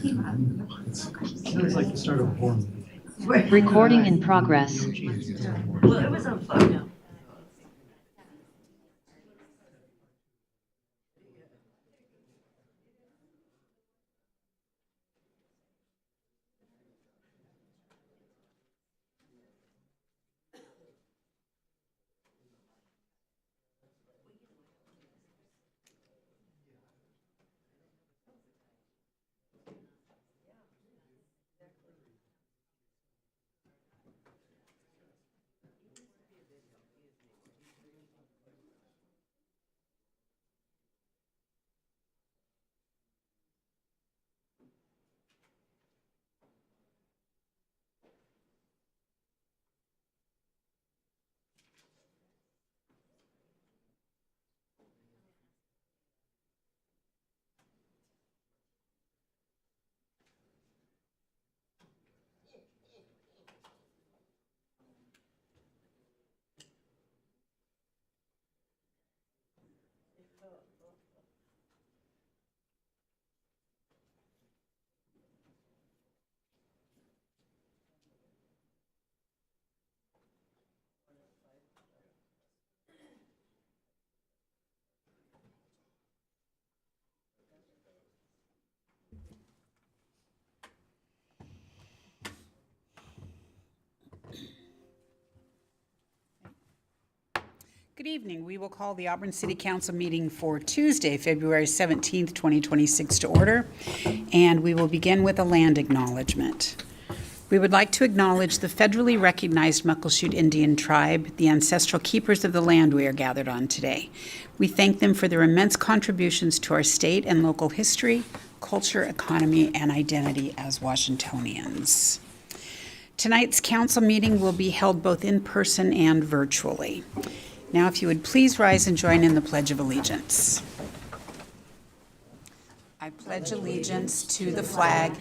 Sounds like the start of a horror movie. Recording in progress. Well, it was on photo. Good evening. We will call the Auburn City Council meeting for Tuesday, February 17th, 2026 to order, and we will begin with a land acknowledgement. We would like to acknowledge the federally recognized Muckleshoot Indian Tribe, the ancestral keepers of the land we are gathered on today. We thank them for their immense contributions to our state and local history, culture, economy, and identity as Washingtonians. Tonight's council meeting will be held both in person and virtually. Now, if you would please rise and join in the Pledge of Allegiance. I pledge allegiance to the flag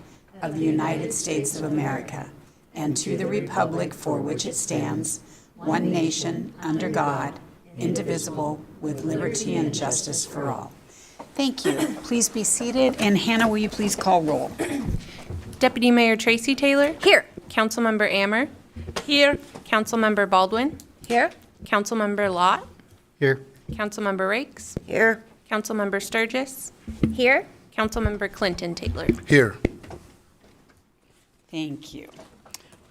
of the United States of America and to the republic for which it stands, one nation, under God, indivisible, with liberty and justice for all. Thank you. Please be seated. And Hannah, will you please call roll? Deputy Mayor Tracy Taylor. Here. Councilmember Ammer. Here. Councilmember Baldwin. Here. Councilmember Lott. Here. Councilmember Rakes. Here. Councilmember Sturgis. Here. Councilmember Clinton Taylor. Here. Thank you.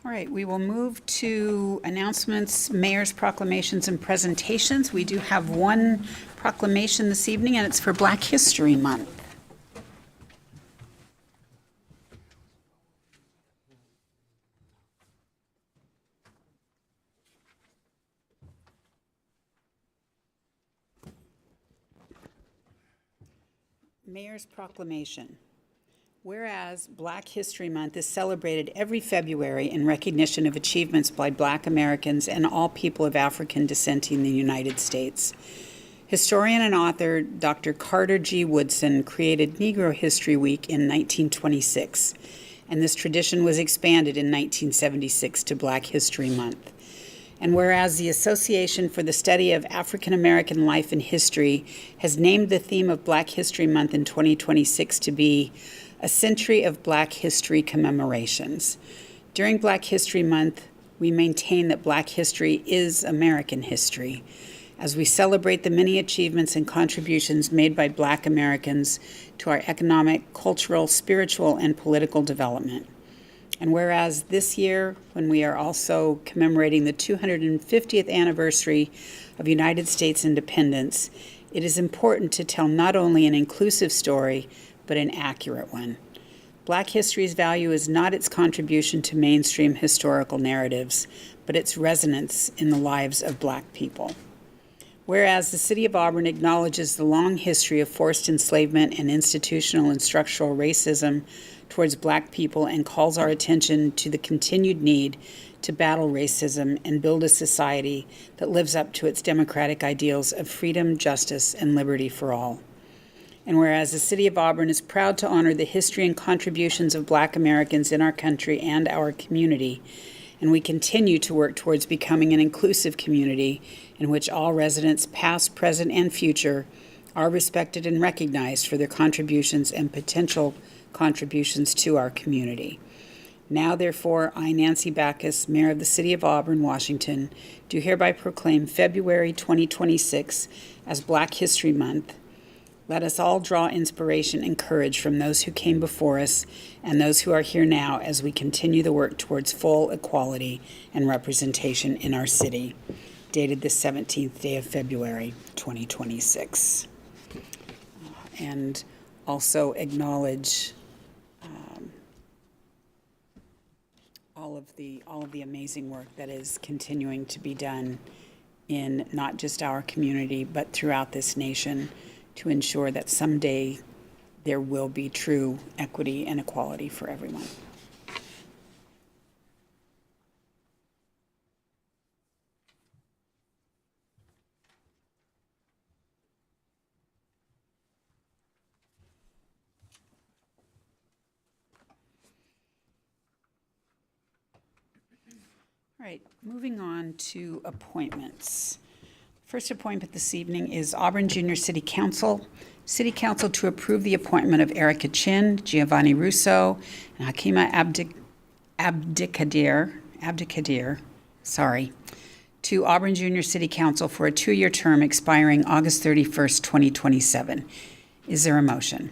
All right, we will move to announcements, mayor's proclamations, and presentations. We do have one proclamation this evening, and it's for Black History Month. Mayor's proclamation. Whereas Black History Month is celebrated every February in recognition of achievements by Black Americans and all people of African descent in the United States. Historian and author Dr. Carter G. Woodson created Negro History Week in 1926, and this tradition was expanded in 1976 to Black History Month. And whereas the Association for the Study of African American Life and History has named the theme of Black History Month in 2026 to be A Century of Black History Commemorations. During Black History Month, we maintain that Black history is American history, as we celebrate the many achievements and contributions made by Black Americans to our economic, cultural, spiritual, and political development. And whereas this year, when we are also commemorating the 250th anniversary of United States independence, it is important to tell not only an inclusive story, but an accurate one. Black history's value is not its contribution to mainstream historical narratives, but its resonance in the lives of Black people. Whereas the City of Auburn acknowledges the long history of forced enslavement and institutional and structural racism towards Black people and calls our attention to the continued need to battle racism and build a society that lives up to its democratic ideals of freedom, justice, and liberty for all. And whereas the City of Auburn is proud to honor the history and contributions of Black Americans in our country and our community, and we continue to work towards becoming an inclusive community in which all residents, past, present, and future, are respected and recognized for their contributions and potential contributions to our community. Now, therefore, I, Nancy Backus, Mayor of the City of Auburn, Washington, do hereby proclaim February 2026 as Black History Month. Let us all draw inspiration and courage from those who came before us and those who are here now as we continue the work towards full equality and representation in our city. Dated the 17th day of February, 2026. And also acknowledge all of the amazing work that is continuing to be done in not just our community, but throughout this nation to ensure that someday there will be true equity and equality for everyone. All right, moving on to appointments. First appointment this evening is Auburn Junior City Council. City Council to approve the appointment of Erica Chin, Giovanni Russo, and Hakima Abdikadir, to Auburn Junior City Council for a 2-year term expiring August 31st, 2027. Is there a motion?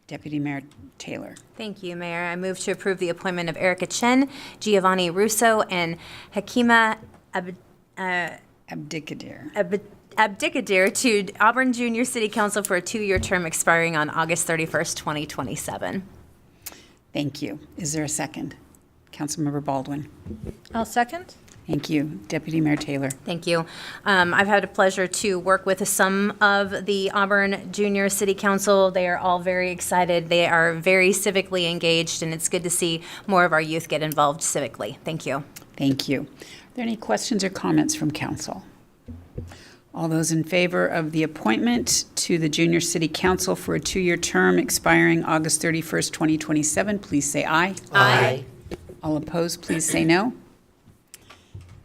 Deputy Mayor Taylor. Thank you, Mayor. I move to approve the appointment of Erica Chen, Giovanni Russo, and Hakima Abdikadir to Auburn Junior City Council for a 2-year term expiring on August 31st, 2027. Thank you. Is there a second? Councilmember Baldwin. I'll second. Thank you. Deputy Mayor Taylor. Thank you. I've had a pleasure to work with some of the Auburn Junior City Council. They are all very excited. They are very civically engaged, and it's good to see more of our youth get involved civically. Thank you. Thank you. Are there any questions or comments from council? All those in favor of the appointment to the Junior City Council for a 2-year term expiring August 31st, 2027, please say aye. Aye. All opposed, please say no.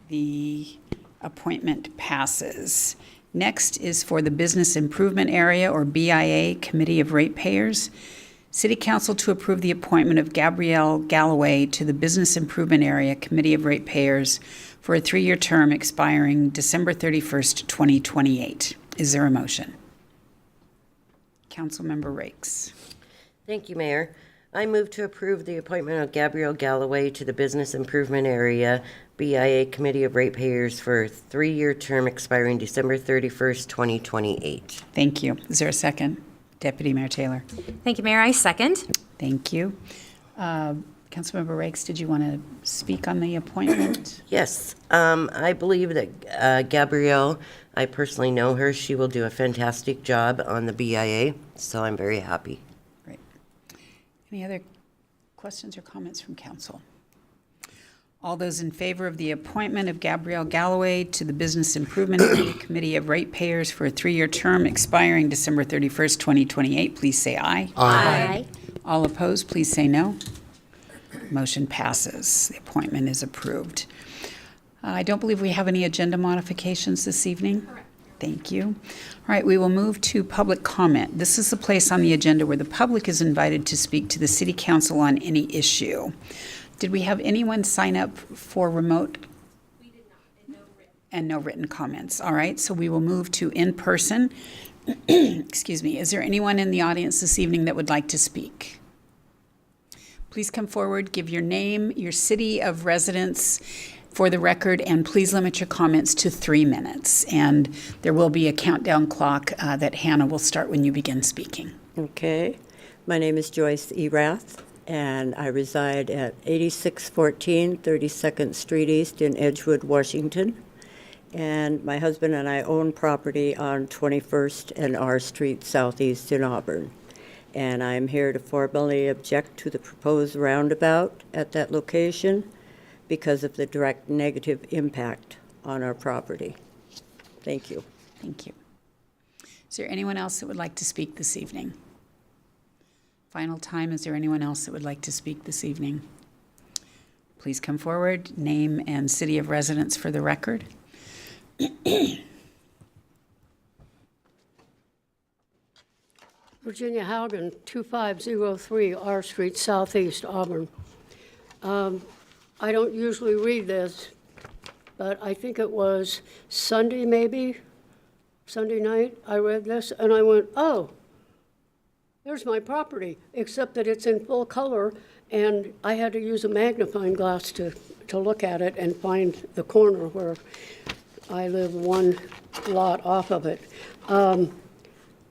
The appointment passes. Next is for the Business Improvement Area, or BIA, Committee of Ratepayers. City Council to approve the appointment of Gabrielle Galloway to the Business Improvement Area Committee of Ratepayers for a 3-year term expiring December 31st, 2028. Is there a motion? Councilmember Rakes. Thank you, Mayor. I move to approve the appointment of Gabrielle Galloway to the Business Improvement Area BIA Committee of Ratepayers for a 3-year term expiring December 31st, 2028. Thank you. Is there a second? Deputy Mayor Taylor. Thank you, Mayor. I second. Thank you. Councilmember Rakes, did you want to speak on the appointment? Yes, I believe that Gabrielle, I personally know her. She will do a fantastic job on the BIA, so I'm very happy. Great. Any other questions or comments from council? All those in favor of the appointment of Gabrielle Galloway to the Business Improvement Committee of Ratepayers for a 3-year term expiring December 31st, 2028, please say aye. Aye. All opposed, please say no. Motion passes. The appointment is approved. I don't believe we have any agenda modifications this evening. Correct. Thank you. All right, we will move to public comment. This is the place on the agenda where the public is invited to speak to the City Council on any issue. Did we have anyone sign up for remote? We did not, and no written comments. All right, so we will move to in-person. Excuse me. Is there anyone in the audience this evening that would like to speak? Please come forward, give your name, your city of residence for the record, and please limit your comments to 3 minutes. And there will be a countdown clock that Hannah will start when you begin speaking. Okay. My name is Joyce E. Rath, and I reside at 8614 32nd Street East in Edgewood, Washington. And my husband and I own property on 21st and R Street Southeast in Auburn. And I'm here to formally object to the proposed roundabout at that location because of the direct negative impact on our property. Thank you. Thank you. Is there anyone else that would like to speak this evening? Final time, is there anyone else that would like to speak this evening? Please come forward, name and city of residence for the record. Virginia Haugen, 2503 R Street, Southeast Auburn. I don't usually read this, but I think it was Sunday, maybe, Sunday night, I read this, and I went, oh, there's my property, except that it's in full color, and I had to use a magnifying glass to look at it and find the corner where I live one lot off of it.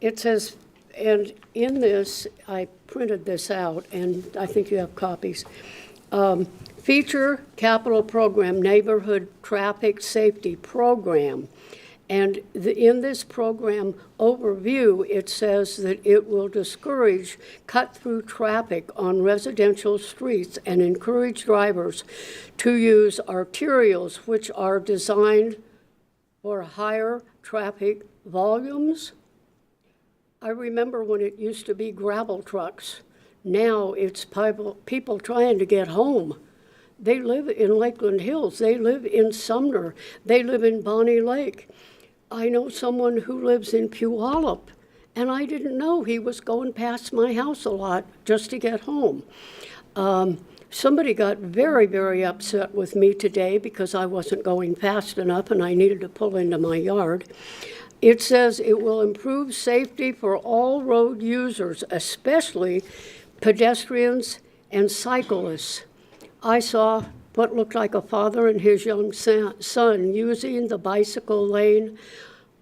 It says, and in this, I printed this out, and I think you have copies. Feature Capital Program, Neighborhood Traffic Safety Program. And in this program overview, it says that it will discourage cut-through traffic on residential streets and encourage drivers to use arterials which are designed for higher traffic volumes. I remember when it used to be gravel trucks. Now it's people trying to get home. They live in Lakeland Hills. They live in Sumner. They live in Bonnie Lake. I know someone who lives in Puyallup, and I didn't know he was going past my house a lot just to get home. Somebody got very, very upset with me today because I wasn't going fast enough and I needed to pull into my yard. It says it will improve safety for all road users, especially pedestrians and cyclists. I saw what looked like a father and his young son using the bicycle lane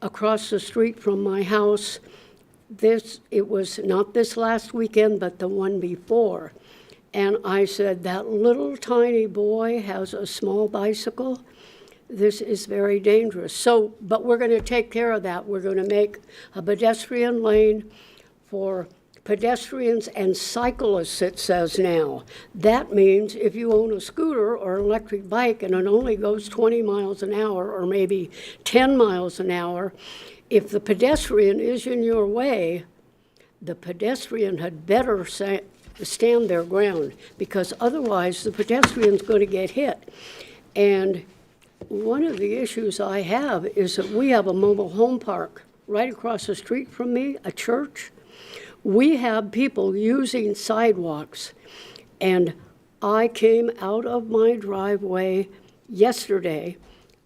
across the street from my house. It was not this last weekend, but the one before. And I said, that little tiny boy has a small bicycle. This is very dangerous. So, but we're going to take care of that. We're going to make a pedestrian lane for pedestrians and cyclists, it says now. That means if you own a scooter or an electric bike and it only goes 20 miles an hour or maybe 10 miles an hour, if the pedestrian is in your way, the pedestrian had better stand their ground, because otherwise the pedestrian's going to get hit. And one of the issues I have is that we have a mobile home park right across the street from me, a church. We have people using sidewalks, and I came out of my driveway yesterday,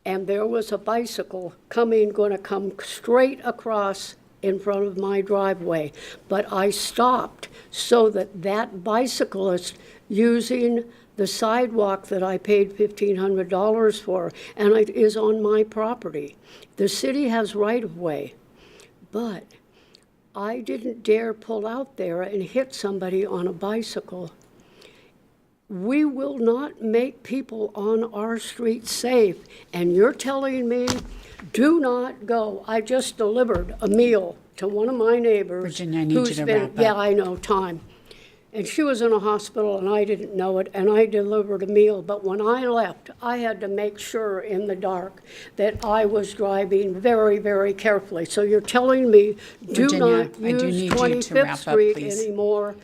and there was a bicycle going to come straight across in front of my driveway. But I stopped so that that bicyclist using the sidewalk that I paid $1,500 for, and it is on my property. The city has right-of-way, but I didn't dare pull out there and hit somebody on a bicycle. We will not make people on our street safe, and you're telling me, do not go. I just delivered a meal to one of my neighbors. Virginia, I need you to wrap up. Yeah, I know, time. And she was in a hospital, and I didn't know it, and I delivered a meal. But when I left, I had to make sure in the dark that I was driving very, very carefully. So you're telling me, do Virginia, not I do use need you to 25th wrap up, Street please. anymore,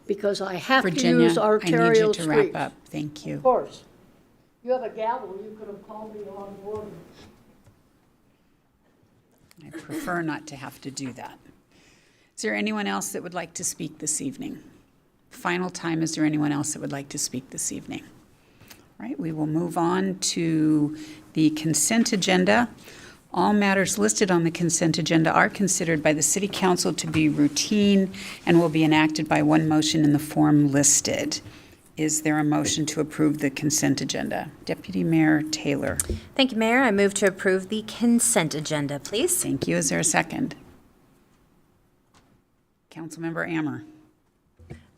because I have to Virginia, use I need you arterial to streets. wrap up. Thank you. Of course. You have a gavel, you could have called me on board. I prefer not to have to do that. Is there anyone else that would like to speak this evening? Final time, is there anyone else that would like to speak this evening? All right, we will move on to the consent agenda. All matters listed on the consent agenda are considered by the City Council to be routine and will be enacted by one motion in the form listed. Is there a motion to approve the consent agenda? Deputy Mayor Taylor. Thank you, Mayor. I move to approve the consent agenda, please. Thank you. Is there a second? Councilmember Ammer.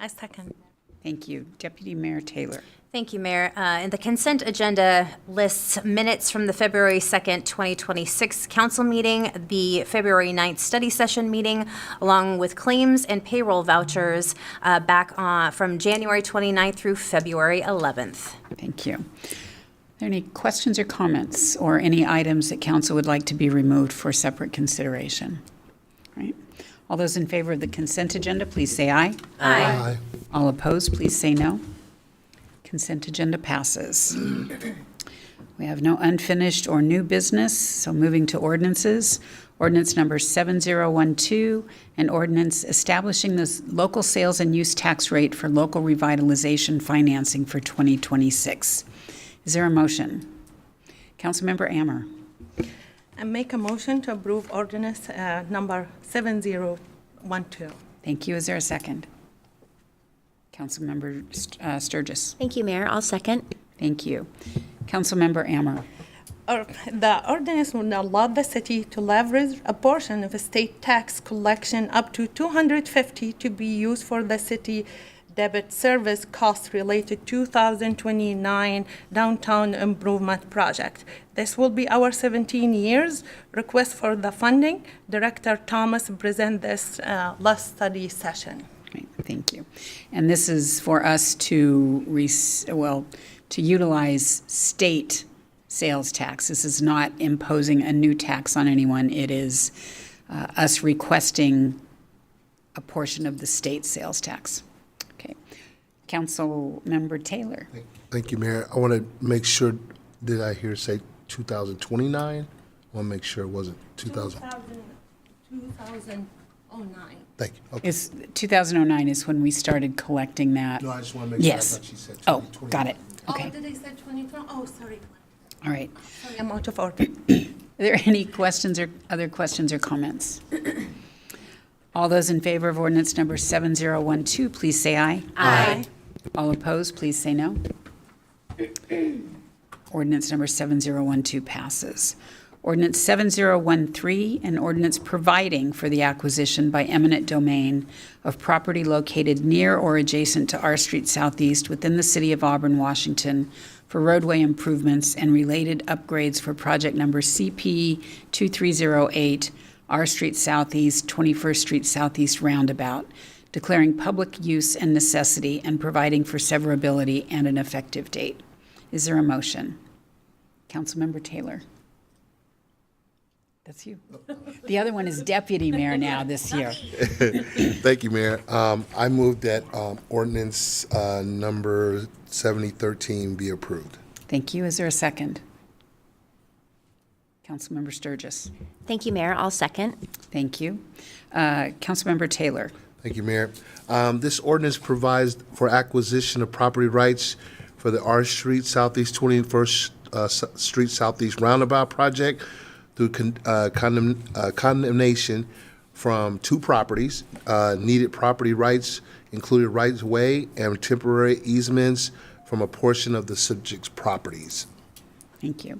I second. Thank you. Deputy Mayor Taylor. Thank you, Mayor. And the consent agenda lists minutes from the February 2nd, 2026 council meeting, the February 9th study session meeting, along with claims and payroll vouchers back from January 29th through February 11th. Thank you. Are there any questions or comments or any items that council would like to be removed for separate consideration? All right. All those in favor of the consent agenda, please say aye. Aye. All opposed, please say no. Consent agenda passes. We have no unfinished or new business, so moving to ordinances. Ordinance number 7012, an ordinance establishing the local sales and use tax rate for local revitalization financing for 2026. Is there a motion? Councilmember Ammer. I make a motion to approve ordinance number 7012. Thank you. Is there a second? Councilmember Sturgis. Thank you, Mayor. I'll second. Thank you. Councilmember Ammer. The ordinance will allow the city to leverage a portion of state tax collection up to $250 to be used for the city debit service costs related to 2029 downtown improvement project. This will be our 17 years request for the funding. Director Thomas present this last study session. Great, thank you. And this is for us to utilize state sales tax. This is not imposing a new tax on anyone. It is us requesting a portion of the state sales tax. Okay. Councilmember Taylor. Thank you, Mayor. I want to make sure, did I hear say 2029? I want to make sure it wasn't 2009. Thank you. Okay. 2009 is when we started collecting that. No, I just want to make sure. Yes. I thought she said Oh, 2029. got it. Okay. Oh, did I say 2020? Oh, sorry. All right. Sorry, I'm out of order. Are there any questions or other questions or comments? All those in favor of ordinance number 7012, please say aye. Aye. All opposed, please say no. Ordinance number 7012 passes. Ordinance 7013, an ordinance providing for the acquisition by eminent domain of property located near or adjacent to R Street Southeast within the city of Auburn, Washington, for roadway improvements and related upgrades for project number CP 2308, R Street Southeast, 21st Street Southeast Roundabout, declaring public use and necessity and providing for severability and an effective date. Is there a motion? Councilmember Taylor. That's you. The other one is deputy mayor now this year. Thank you, Mayor. I move that ordinance number 7013 be approved. Thank you. Is there a second? Councilmember Sturgis. Thank you, Mayor. I'll second. Thank you. Councilmember Taylor. Thank you, Mayor. This ordinance provides for acquisition of property rights for the R Street Southeast 21st Street Southeast Roundabout project through condemnation from two properties. Needed property rights included rights-of-way and temporary easements from a portion of the subject's properties. Thank you.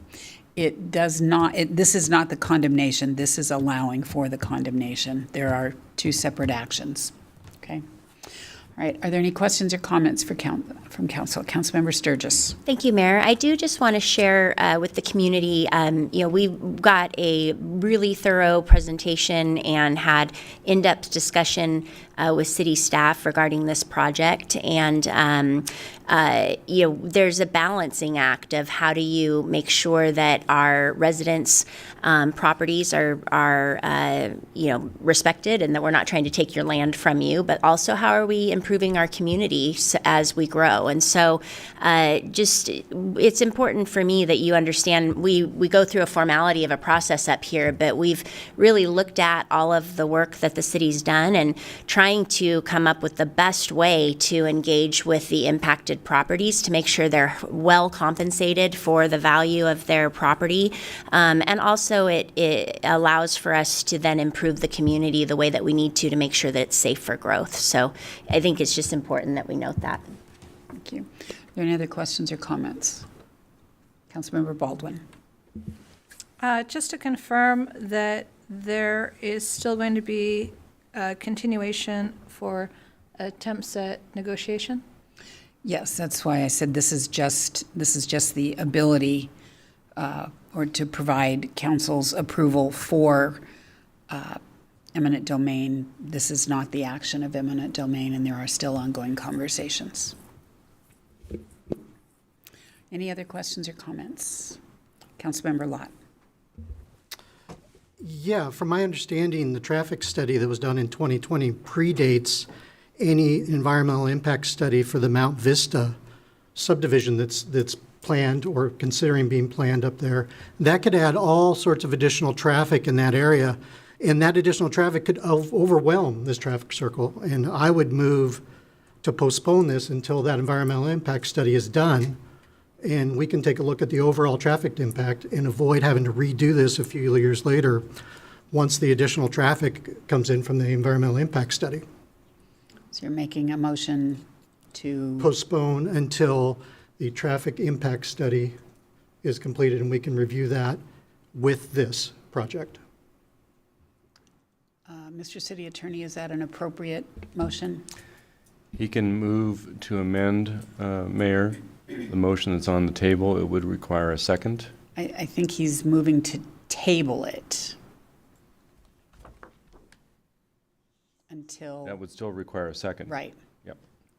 It does not, this is not the condemnation. This is allowing for the condemnation. There are two separate actions. Okay. All right. Are there any questions or comments from council? Councilmember Sturgis. Thank you, Mayor. I do just want to share with the community, we got a really thorough presentation and had in-depth discussion with city staff regarding this project. And, there's a balancing act of how do you make sure that our residents' properties are respected and that we're not trying to take your land from you, but also how are we improving our community as we grow. And so it's important for me that you understand we go through a formality of a process up here, but we've really looked at all of the work that the city's done and trying to come up with the best way to engage with the impacted properties to make sure they're well compensated for the value of their property. And also it allows for us to then improve the community the way that we need to make sure that it's safe for growth. So I think it's just important that we note that. Thank you. Are there any other questions or comments? Councilmember Baldwin. Just to confirm that there is still going to be a continuation for attempts at negotiation? Yes, that's why I said this is just the ability or to provide council's approval for eminent domain. This is not the action of eminent domain, and there are still ongoing conversations. Any other questions or comments? Councilmember Lott. Yeah, from my understanding, the traffic study that was done in 2020 predates any environmental impact study for the Mount Vista subdivision that's planned or considering being planned up there. That could add all sorts of additional traffic in that area, and that additional traffic could overwhelm this traffic circle. And I would move to postpone this until that environmental impact study is done, and we can take a look at the overall traffic impact and avoid having to redo this a few years later once the additional traffic comes in from the environmental impact study. So you're making a motion to, Postpone until the traffic impact study is completed, and we can review that with this project. Mr. City Attorney, is that an appropriate motion? He can move to amend, Mayor, the motion that's on the table. It would require a second. I think he's moving to table it until, That would still require a second. right. Yep.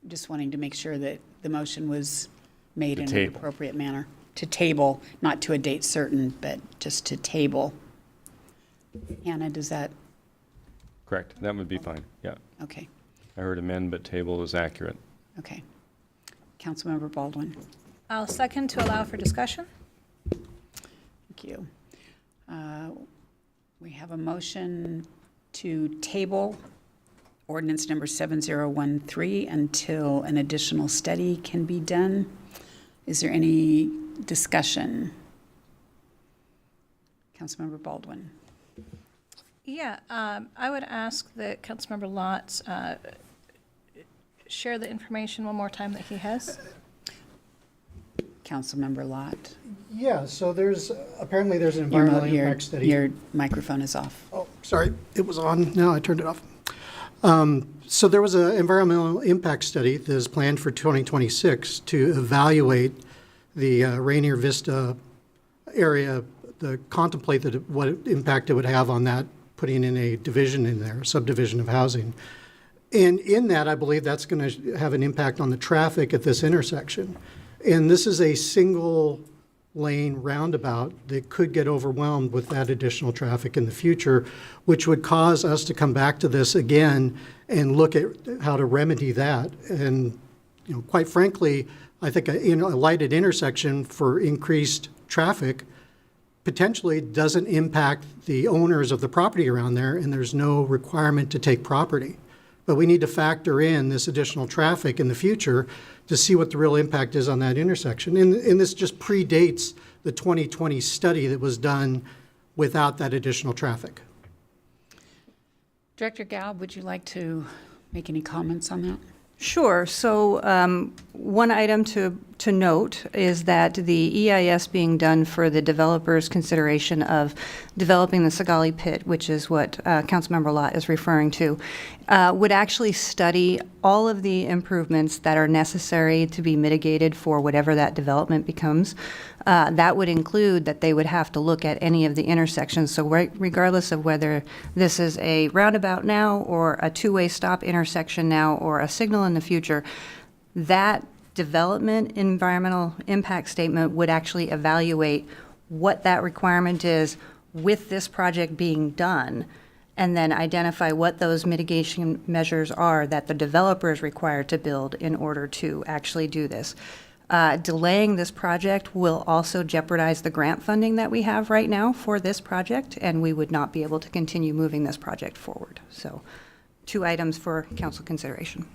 Just wanting to make sure that the motion was made To in an table. appropriate manner. To table, not to a date certain, but just to table. Hannah, does that, Correct. That would be fine. Yeah. okay, I heard amend, but table is accurate. okay. Councilmember Baldwin, I'll second to allow for discussion. thank you. We have a motion to table ordinance number 7013 until an additional study can be done. Is there any discussion? Councilmember Baldwin. Yeah, I would ask that Councilmember Lotz share the information one more time that he has. Councilmember Lott. Yeah, so apparently there's an Your environmental impact study. Your microphone is off. Oh, sorry, it was on, now I turned it off. So there was an environmental impact study that is planned for 2026 to evaluate the Rainier Vista area, to contemplate what impact it would have on that, putting in a division in there, subdivision of housing. And in that, I believe that's going to have an impact on the traffic at this intersection. And this is a single lane roundabout that could get overwhelmed with that additional traffic in the future, which would cause us to come back to this again and look at how to remedy that. And, quite frankly, I think a lighted intersection for increased traffic potentially doesn't impact the owners of the property around there, and there's no requirement to take property. But we need to factor in this additional traffic in the future to see what the real impact is on that intersection. And this just predates the 2020 study that was done without that additional traffic. Director Gaub, would you like to make any comments on that? Sure. So one item to note is that the EIS being done for the developer's consideration of developing the Sagali Pit, which is what Councilmember Lott is referring to, would actually study all of the improvements that are necessary to be mitigated for whatever that development becomes. That would include that they would have to look at any of the intersections. So regardless of whether this is a roundabout now or a two-way stop intersection now or a signal in the future, that development environmental impact statement would actually evaluate what that requirement is with this project being done, and then identify what those mitigation measures are that the developer is required to build in order to actually do this. Delaying this project will also jeopardize the grant funding that we have right now for this project, and we would not be able to continue moving this project forward. So, 2 items for council consideration.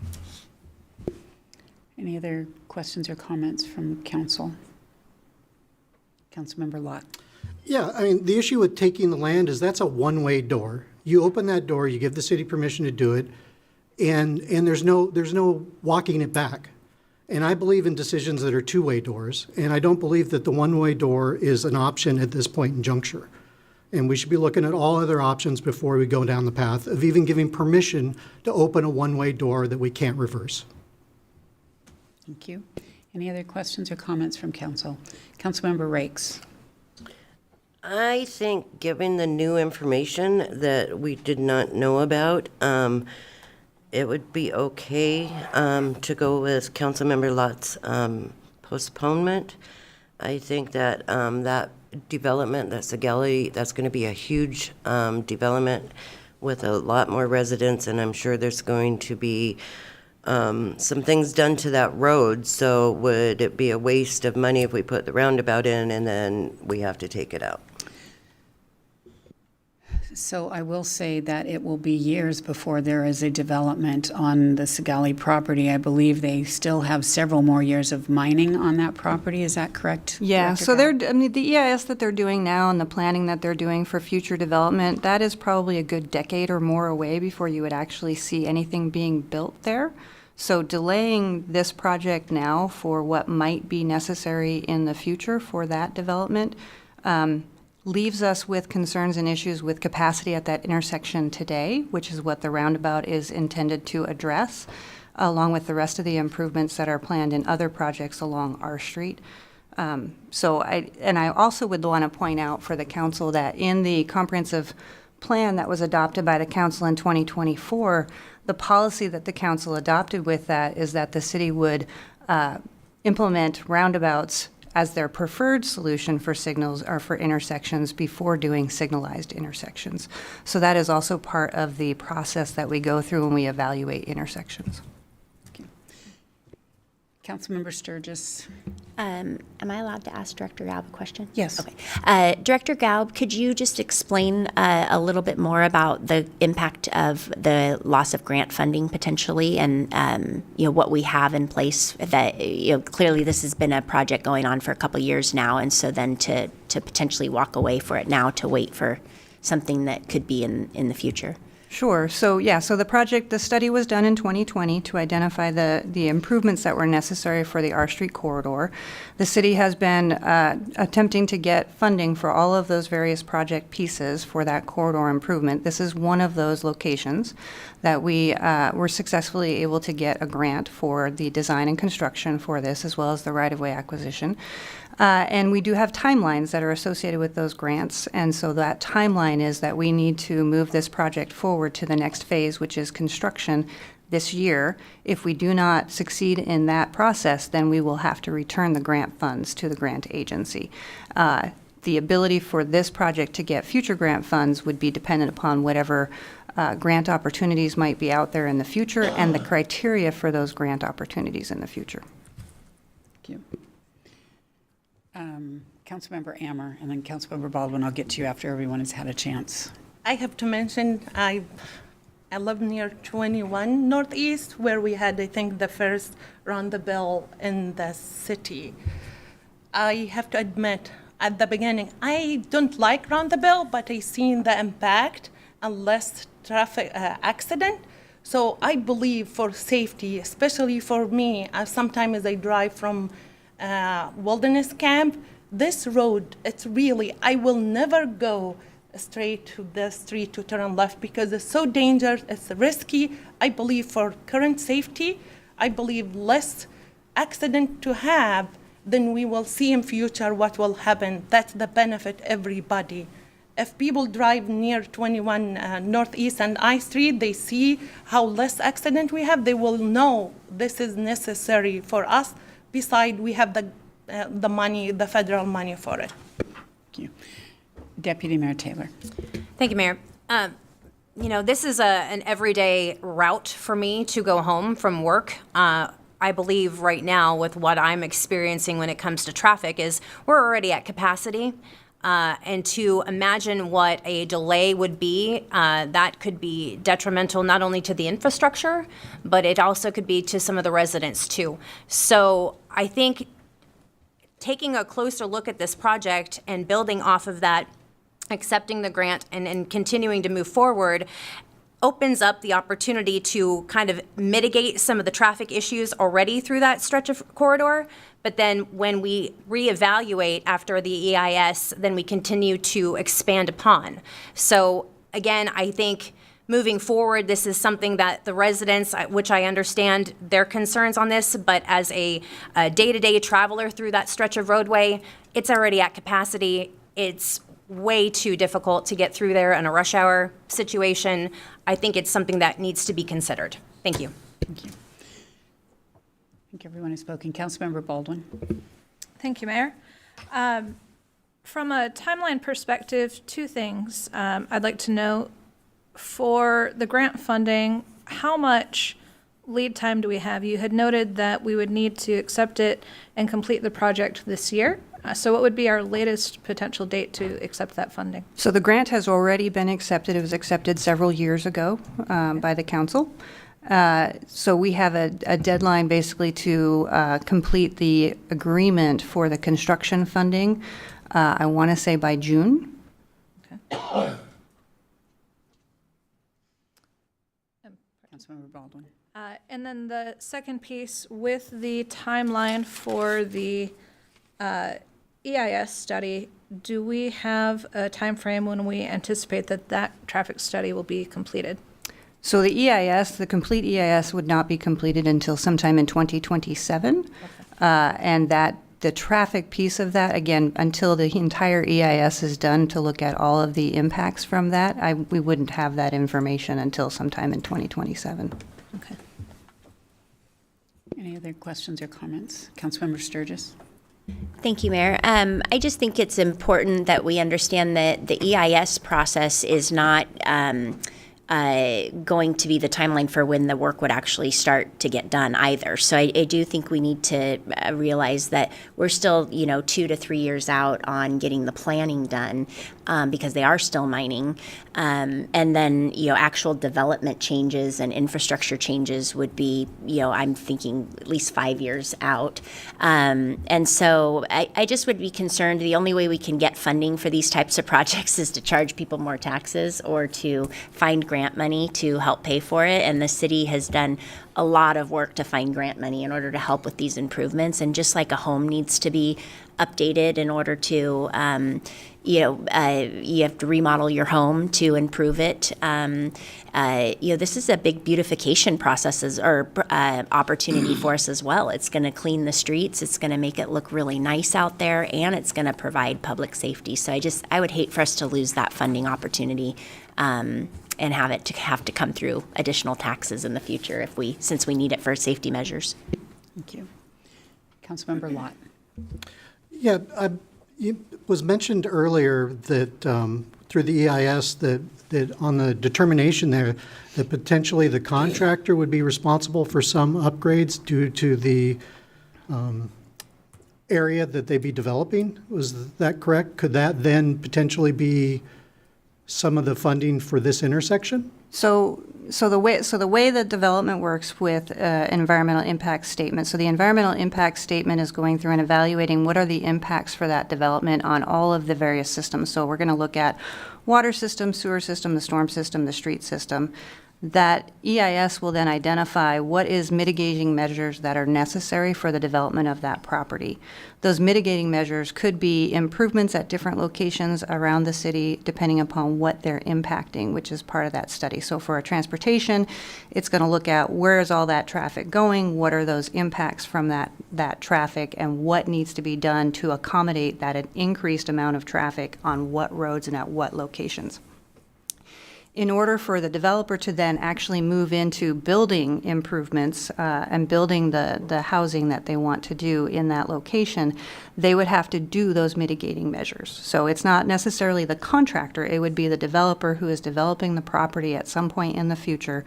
Any other questions or comments from council? Councilmember Lott. Yeah, I mean, the issue with taking the land is that's a one-way door. You open that door, you give the city permission to do it, and there's no walking it back. And I believe in decisions that are two-way doors, and I don't believe that the one-way door is an option at this point in juncture. And we should be looking at all other options before we go down the path of even giving permission to open a one-way door that we can't reverse. Thank you. Any other questions or comments from council? Councilmember Rakes. I think, given the new information that we did not know about, it would be okay to go with Councilmember Lott's postponement. I think that that development, that Sagali, that's going to be a huge development with a lot more residents, and I'm sure there's going to be some things done to that road, so would it be a waste of money if we put the roundabout in and then we have to take it out? So I will say that it will be years before there is a development on the Sigali property. I believe they still have several more years of mining on that property. Is that correct? Yeah, Director so Gao? they're, I mean, the EIS that they're doing now and the planning that they're doing for future development, that is probably a good decade or more away before you would actually see anything being built there. So delaying this project now for what might be necessary in the future for that development leaves us with concerns and issues with capacity at that intersection today, which is what the roundabout is intended to address, along with the rest of the improvements that are planned in other projects along our street. I also would want to point out for the council that in the comprehensive plan that was adopted by the council in 2024, the policy that the council adopted with that is that the city would implement roundabouts as their preferred solution for signals or for intersections before doing signalized intersections. So that is also part of the process that we go through when we evaluate intersections. Councilmember Sturgis. Am I allowed to ask Director Gaub a question? Yes. Okay. Director Gaub, could you just explain a little bit more about the impact of the loss of grant funding potentially, and what we have in place? That clearly this has been a project going on for a couple of years now, and so then to potentially walk away for it now to wait for something that could be in the future. Sure. So the study was done in 2020 to identify the improvements that were necessary for the R Street corridor. The city has been attempting to get funding for all of those various project pieces for that corridor improvement. This is one of those locations that we were successfully able to get a grant for the design and construction for this, as well as the right-of-way acquisition. And we do have timelines that are associated with those grants, and so that timeline is that we need to move this project forward to the next phase, which is construction this year. If we do not succeed in that process, then we will have to return the grant funds to the grant agency. The ability for this project to get future grant funds would be dependent upon whatever grant opportunities might be out there in the future and the criteria for those grant opportunities in the future. Thank you. Councilmember Ammer, and then Councilmember Baldwin. I'll get to you after everyone has had a chance. I have to mention, I live near 21 Northeast, where we had, I think, the first roundabout in the city. I have to admit, at the beginning, I don't like roundabout, but I seen the impact and less traffic accident. So I believe for safety, especially for me, sometimes I drive from Wilderness Camp. This road, it's really, I will never go straight to the street to turn left because it's so dangerous, it's risky. I believe for current safety, I believe less accident to have than we will see in future what will happen. That's the benefit everybody. If people drive near 21 Northeast and I Street, they see how less accident we have, they will know this is necessary for us. Besides, we have the money, the federal money for it. Thank you. Deputy Mayor Taylor. Thank you, Mayor. This is an everyday route for me to go home from work. I believe right now with what I'm experiencing when it comes to traffic is we're already at capacity. And to imagine what a delay would be, that could be detrimental not only to the infrastructure, but it also could be to some of the residents too. So I think taking a closer look at this project and building off of that, accepting the grant and continuing to move forward opens up the opportunity to kind of mitigate some of the traffic issues already through that stretch of corridor. But then when we reevaluate after the EIS, then we continue to expand upon. So again, I think moving forward, this is something that the residents, which I understand their concerns on this, but as a day-to-day traveler through that stretch of roadway, it's already at capacity. It's way too difficult to get through there in a rush hour situation. I think it's something that needs to be considered. Thank you. Thank you. I think everyone has spoken. Councilmember Baldwin. Thank you, Mayor. From a timeline perspective, two things. I'd like to know for the grant funding, how much lead time do we have? You had noted that we would need to accept it and complete the project this year. So what would be our latest potential date to accept that funding? So the grant has already been accepted. It was accepted several years ago by the council. So we have a deadline basically to complete the agreement for the construction funding, I want to say by June. Councilmember Baldwin. And then the second piece, with the timeline for the EIS study, do we have a time frame when we anticipate that that traffic study will be completed? So the EIS, the complete EIS would not be completed until sometime in 2027. And that the traffic piece of that, again, until the entire EIS is done to look at all of the impacts from that, we wouldn't have that information until sometime in 2027. Okay. Any other questions or comments? Councilmember Sturgis. Thank you, Mayor. I just think it's important that we understand that the EIS process is not going to be the timeline for when the work would actually start to get done either. So I do think we need to realize that we're still, 2 to 3 years out on getting the planning done because they are still mining. And then, actual development changes and infrastructure changes would be, I'm thinking at least 5 years out. And so I just would be concerned the only way we can get funding for these types of projects is to charge people more taxes or to find grant money to help pay for it. And the city has done a lot of work to find grant money in order to help with these improvements. And just like a home needs to be updated in order to, you have to remodel your home to improve it. This is a big beautification process or opportunity for us as well. It's going to clean the streets. It's going to make it look really nice out there, and it's going to provide public safety. So I would hate for us to lose that funding opportunity. And have to come through additional taxes in the future since we need it for safety measures. Thank you. Councilmember Lott. Yeah, it was mentioned earlier that through the EIS that on the determination there that potentially the contractor would be responsible for some upgrades due to the area that they'd be developing. Was that correct? Could that then potentially be some of the funding for this intersection? So the way that development works with environmental impact statement. So the environmental impact statement is going through and evaluating what are the impacts for that development on all of the various systems. So we're going to look at water system, sewer system, the storm system, the street system. That EIS will then identify what is mitigating measures that are necessary for the development of that property. Those mitigating measures could be improvements at different locations around the city depending upon what they're impacting, which is part of that study. So for transportation, it's going to look at where is all that traffic going, what are those impacts from that traffic, and what needs to be done to accommodate that increased amount of traffic on what roads and at what locations. In order for the developer to then actually move into building improvements and building the housing that they want to do in that location, they would have to do those mitigating measures. So it's not necessarily the contractor, it would be the developer who is developing the property at some point in the future,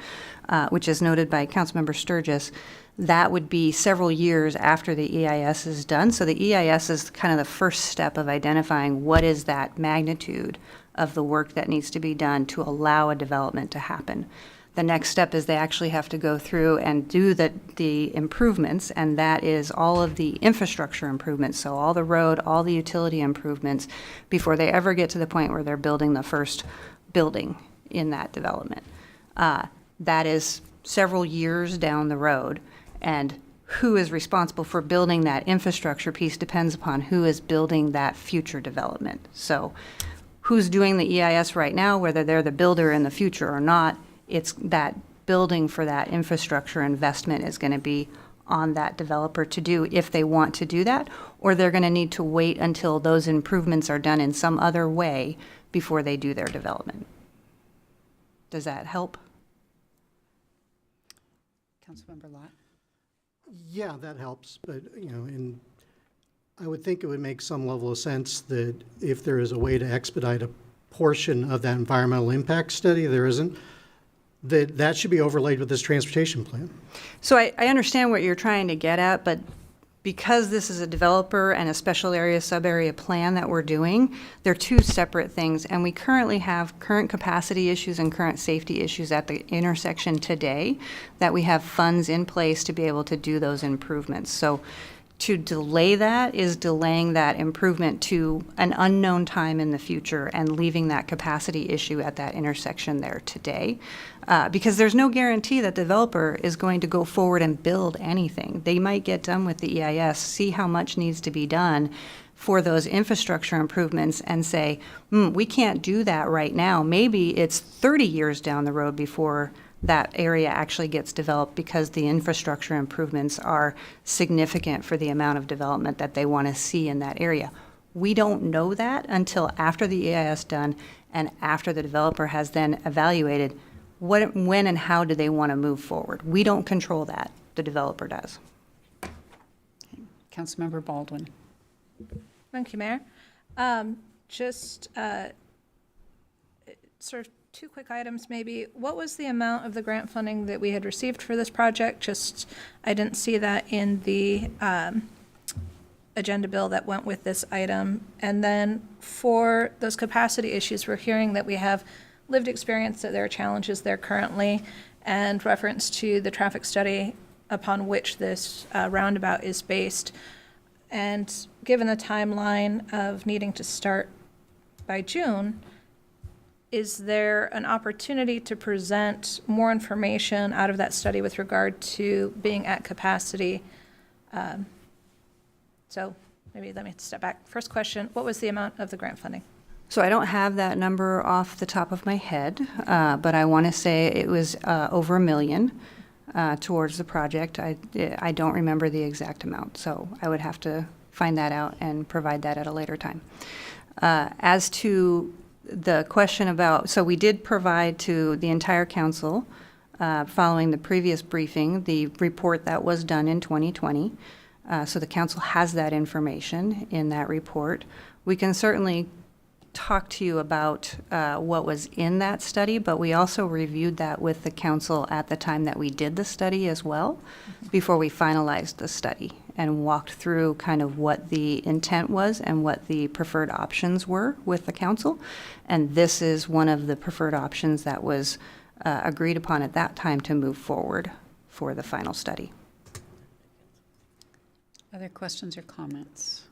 which is noted by Councilmember Sturgis. That would be several years after the EIS is done. So the EIS is kind of the first step of identifying what is that magnitude of the work that needs to be done to allow a development to happen. The next step is they actually have to go through and do the improvements, and that is all of the infrastructure improvements, so all the road, all the utility improvements, before they ever get to the point where they're building the first building in that development. That is several years down the road, and who is responsible for building that infrastructure piece depends upon who is building that future development. So who's doing the EIS right now, whether they're the builder in the future or not, it's that building for that infrastructure investment is going to be on that developer to do if they want to do that, or they're going to need to wait until those improvements are done in some other way before they do their development. Does that help? Councilmember Lott. Yeah, that helps, but, I would think it would make some level of sense that if there is a way to expedite a portion of that environmental impact study, there isn't, that should be overlaid with this transportation plan. So I understand what you're trying to get at, but because this is a developer and a special area, sub-area plan that we're doing, they're two separate things. And we currently have current capacity issues and current safety issues at the intersection today that we have funds in place to be able to do those improvements. So to delay that is delaying that improvement to an unknown time in the future and leaving that capacity issue at that intersection there today. Because there's no guarantee that the developer is going to go forward and build anything. They might get done with the EIS, see how much needs to be done for those infrastructure improvements and say, we can't do that right now. Maybe it's 30 years down the road before that area actually gets developed because the infrastructure improvements are significant for the amount of development that they want to see in that area. We don't know that until after the EIS done and after the developer has then evaluated when and how do they want to move forward. We don't control that. The developer does. Councilmember Baldwin. Thank you, Mayor. Just sort of two quick items, maybe. What was the amount of the grant funding that we had received for this project? Just, I didn't see that in the agenda bill that went with this item. And then for those capacity issues, we're hearing that we have lived experience, that there are challenges there currently, and reference to the traffic study upon which this roundabout is based. And given the timeline of needing to start by June, is there an opportunity to present more information out of that study with regard to being at capacity? So maybe let me step back. First question, what was the amount of the grant funding? So I don't have that number off the top of my head, but I want to say it was over $1 million towards the project. I don't remember the exact amount, so I would have to find that out and provide that at a later time. As to the question about, so we did provide to the entire council, following the previous briefing, the report that was done in 2020. So the council has that information in that report. We can certainly talk to you about what was in that study, but we also reviewed that with the council at the time that we did the study as well, before we finalized the study and walked through kind of what the intent was and what the preferred options were with the council. And this is one of the preferred options that was agreed upon at that time to move forward for the final study. Other questions or comments?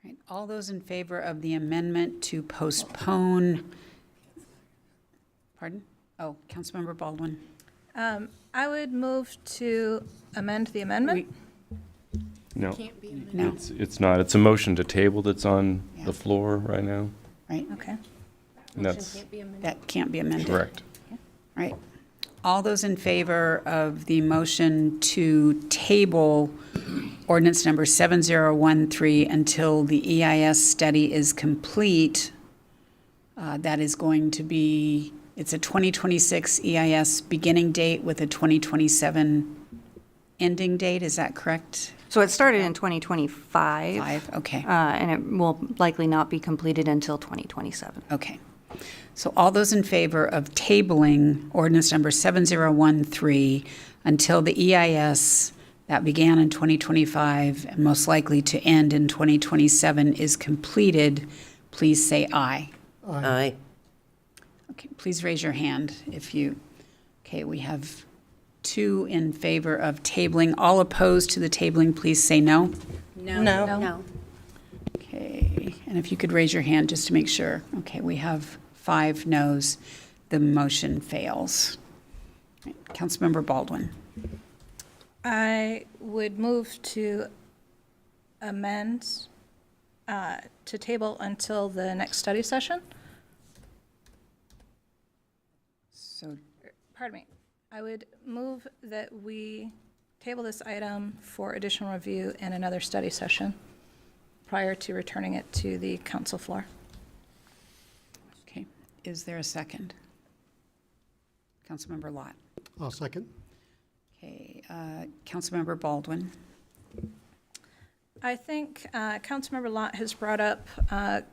Right, all those in favor of the amendment to postpone, pardon? Oh, Councilmember Baldwin. I would move to amend the amendment. No, No, it's not. It's a motion to table that's on the floor right now. right, Okay. And that's that can't be amended. correct. Right. All those in favor of the motion to table ordinance number 7013 until the EIS study is complete, that is going to be, it's a 2026 EIS beginning date with a 2027 ending date, is that correct? So it started in 2025. Okay. And it will likely not be completed until 2027. Okay. So all those in favor of tabling ordinance number 7013 until the EIS that began in 2025 and most likely to end in 2027 is completed, please say aye. Aye. Okay, please raise your hand if you, okay, we have 2 in favor of tabling. All opposed to the tabling, please say no. No. Okay, and if you could raise your hand just to make sure. Okay, we have 5 noes. The motion fails. Right, Councilmember Baldwin. I would move to amend to table until the next study session. So, Pardon me. I would move that we table this item for additional review in another study session prior to returning it to the council floor. okay, is there a second? Councilmember Lott. I'll second. Okay, Councilmember Baldwin. I think Councilmember Lott has brought up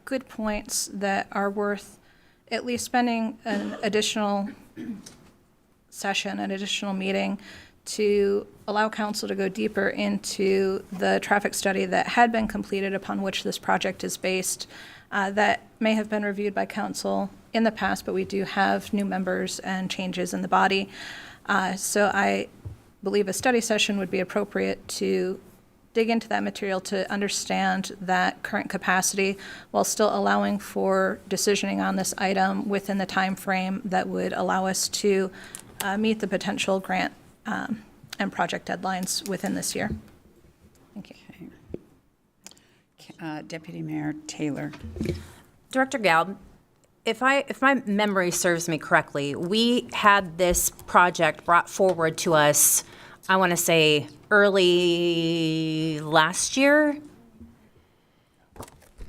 good points that are worth at least spending an additional session, an additional meeting, to allow council to go deeper into the traffic study that had been completed upon which this project is based, that may have been reviewed by council in the past, but we do have new members and changes in the body. So I believe a study session would be appropriate to dig into that material to understand that current capacity while still allowing for decisioning on this item within the time frame that would allow us to meet the potential grant and project deadlines within this year. Thank you. Deputy Mayor Taylor. Director Galb, if my memory serves me correctly, we had this project brought forward to us, I want to say, early last year?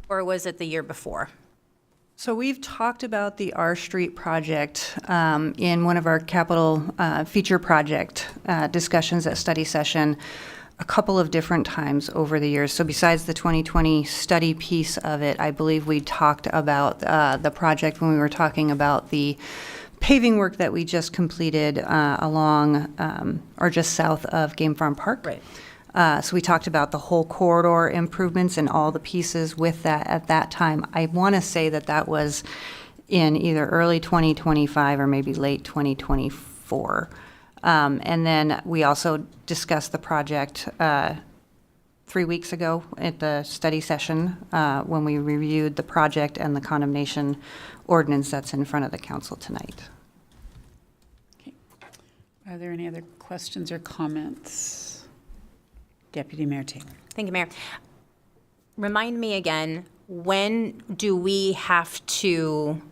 Or was it the year before? So we've talked about the R Street project in one of our capital feature project discussions at study session a couple of different times over the years. So besides the 2020 study piece of it, I believe we talked about the project when we were talking about the paving work that we just completed along or just south of Game Farm Park. Right. So we talked about the whole corridor improvements and all the pieces with that at that time. I want to say that that was in either early 2025 or maybe late 2024. And then we also discussed the project 3 weeks ago at the study session when we reviewed the project and the condemnation ordinance that's in front of the council tonight. Okay. Are there any other questions or comments? Deputy Mayor Taylor. Thank you, Mayor. Remind me again, when do we have to,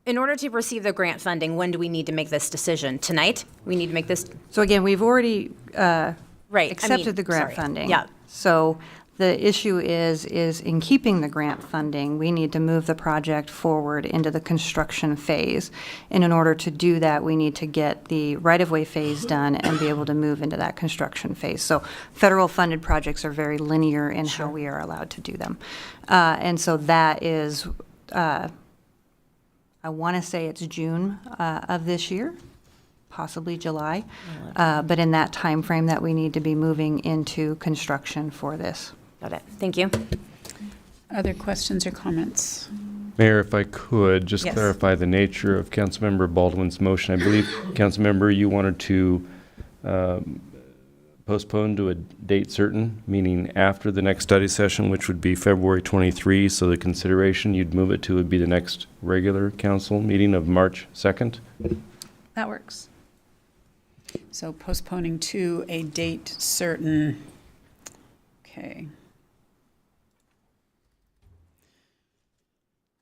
in order to receive the grant funding, when do we need to make this decision? Tonight? We need to make this? So again, we've already Right. accepted the grant sorry. funding. Yeah. So the issue is in keeping the grant funding, we need to move the project forward into the construction phase. And in order to do that, we need to get the right-of-way phase done and be able to move into that construction phase. So federal funded projects are very linear in how we are allowed to do them. And so that is, I want to say it's June of this year, possibly July. But in that time frame that we need to be moving into construction for this. Got it. Thank you. Other questions or comments? Mayor, if I could, just Yes. clarify the nature of Councilmember Baldwin's motion. I believe, Councilmember, you wanted to postpone to a date certain, meaning after the next study session, which would be February 23, so the consideration you'd move it to would be the next regular council meeting of March 2nd? That works. So postponing to a date certain. Okay.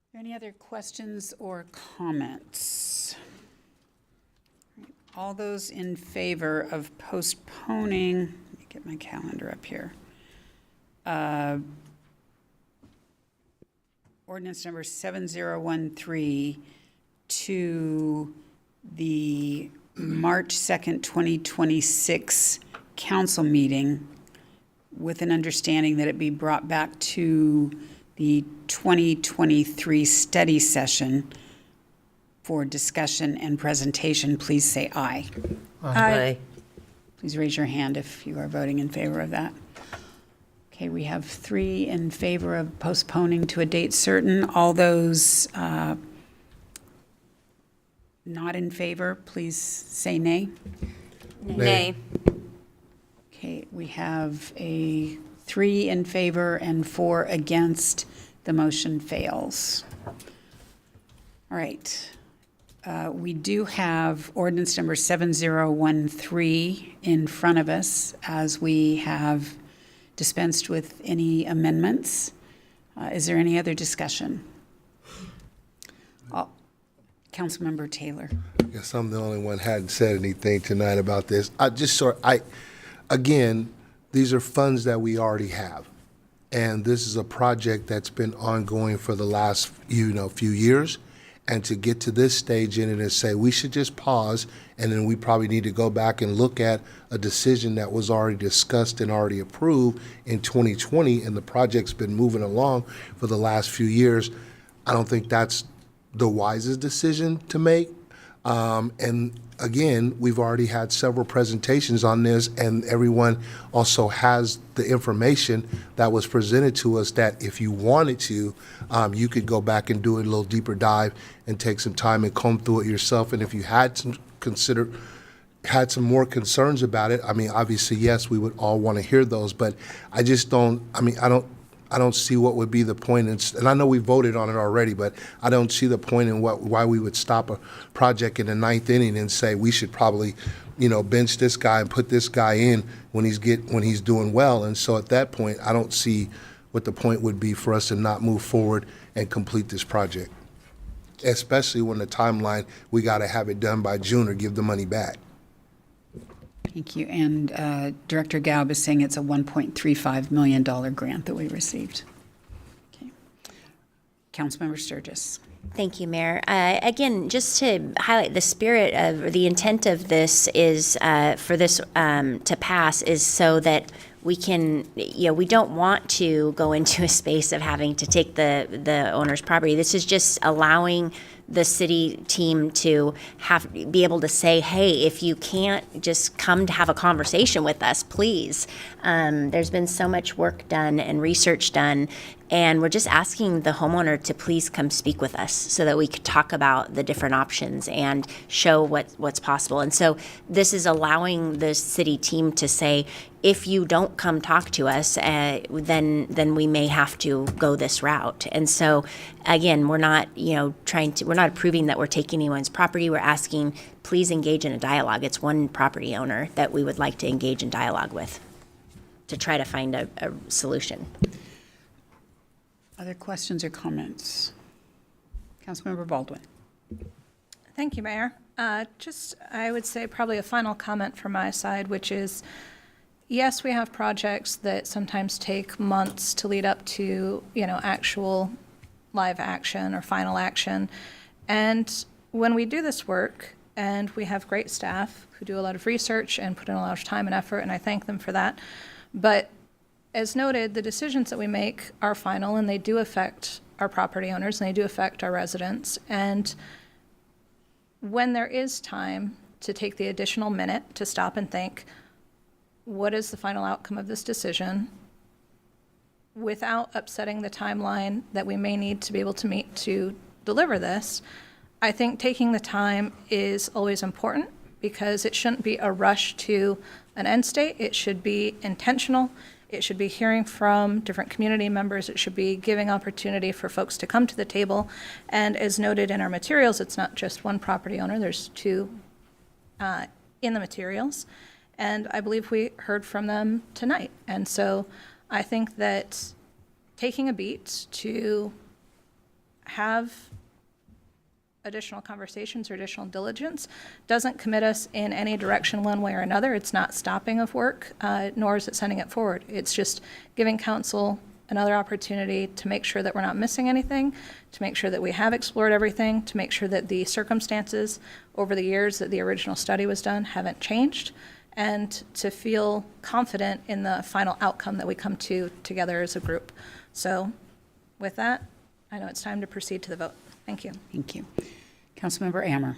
Are there any other questions or comments? All those in favor of postponing, let me get my calendar up here. Ordinance number 7013 to the March 2nd, 2026 council meeting with an understanding that it be brought back to the 2023 study session for discussion and presentation, please say aye. Aye. Please raise your hand if you are voting in favor of that. Okay, we have 3 in favor of postponing to a date certain. All those not in favor, please say nay. Nay. Okay, we have a 3 in favor and 4 against. The motion fails. All right. We do have ordinance number 7013 in front of us as we have dispensed with any amendments. Is there any other discussion? Councilmember Taylor. I guess I'm the only one who hadn't said anything tonight about this. Again, these are funds that we already have. And this is a project that's been ongoing for the last, few years. And to get to this stage in it and say, we should just pause, and then we probably need to go back and look at a decision that was already discussed and already approved in 2020, and the project's been moving along for the last few years. I don't think that's the wisest decision to make. And again, we've already had several presentations on this, and everyone also has the information that was presented to us that if you wanted to, you could go back and do a little deeper dive and take some time and comb through it yourself. And if you had some more concerns about it, I mean, obviously, yes, we would all want to hear those, but I just don't, I don't see what would be the point, and I know we voted on it already, but I don't see the point in why we would stop a project in the ninth inning and say we should probably, bench this guy and put this guy in when he's doing well. And so at that point, I don't see what the point would be for us to not move forward and complete this project, especially when the timeline, we got to have it done by June or give the money back. Thank you. And Director Gaub is saying it's a $1.35 million grant that we received. Okay. Councilmember Sturgis. Thank you, Mayor. Again, just to highlight the spirit of the intent of this is for this to pass is so that we can, we don't want to go into a space of having to take the owner's property. This is just allowing the city team to be able to say, hey, if you can't just come to have a conversation with us, please. There's been so much work done and research done, and we're just asking the homeowner to please come speak with us so that we could talk about the different options and show what's possible. And so this is allowing the city team to say, if you don't come talk to us, then we may have to go this route. And so, again, we're not, we're not approving that we're taking anyone's property. We're asking, please engage in a dialogue. It's one property owner that we would like to engage in dialogue with to try to find a solution. Other questions or comments? Councilmember Baldwin. Thank you, Mayor. I would say probably a final comment from my side, which is, yes, we have projects that sometimes take months to lead up to, actual live action or final action. And when we do this work, and we have great staff who do a lot of research and put in a lot of time and effort, and I thank them for that. But as noted, the decisions that we make are final, and they do affect our property owners, and they do affect our residents. And when there is time to take the additional minute to stop and think, what is the final outcome of this decision, without upsetting the timeline that we may need to be able to meet to deliver this, I think taking the time is always important, because it shouldn't be a rush to an end state. It should be intentional. It should be hearing from different community members. It should be giving opportunity for folks to come to the table. And as noted in our materials, it's not just one property owner. There's two in the materials. And I believe we heard from them tonight. And so I think that taking a beat to have additional conversations or additional diligence doesn't commit us in any direction one way or another. It's not stopping of work, nor is it sending it forward. It's just giving council another opportunity to make sure that we're not missing anything, to make sure that we have explored everything, to make sure that the circumstances over the years that the original study was done haven't changed, and to feel confident in the final outcome that we come to together as a group. So with that, I know it's time to proceed to the vote. Thank you. Thank you. Councilmember Ammer.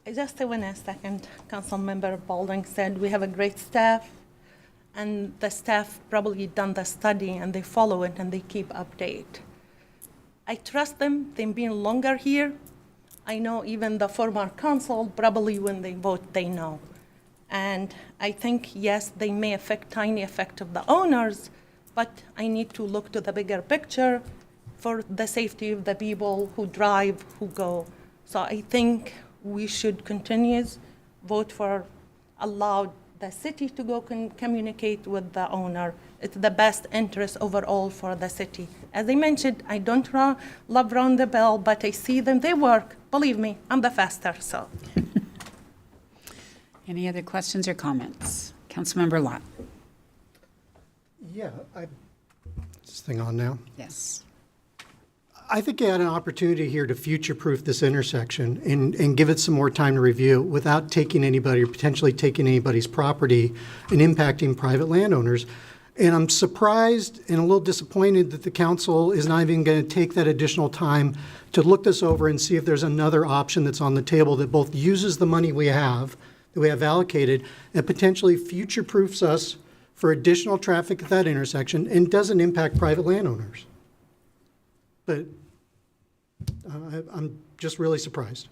I just want to second Councilmember Baldwin said we have a great staff, and the staff probably done the study and they follow it and they keep update. I trust them. They've been longer here. I know even the former council, probably when they vote, they know. And I think, yes, they may affect tiny effect of the owners, but I need to look to the bigger picture for the safety of the people who drive, who go. So I think we should continue vote for allow the city to go communicate with the owner. It's the best interest overall for the city. As I mentioned, I don't love round the bell, but I see them, they work. Believe me, I'm the faster, so. Any other questions or comments? Councilmember Lott. Yeah, is this thing on now? Yes. I think you had an opportunity here to future-proof this intersection and give it some more time to review without taking anybody or potentially taking anybody's property and impacting private landowners. And I'm surprised and a little disappointed that the council is not even going to take that additional time to look this over and see if there's another option that's on the table that both uses the money that we have allocated, and potentially future-proofs us for additional traffic at that intersection and doesn't impact private landowners. But I'm just really surprised.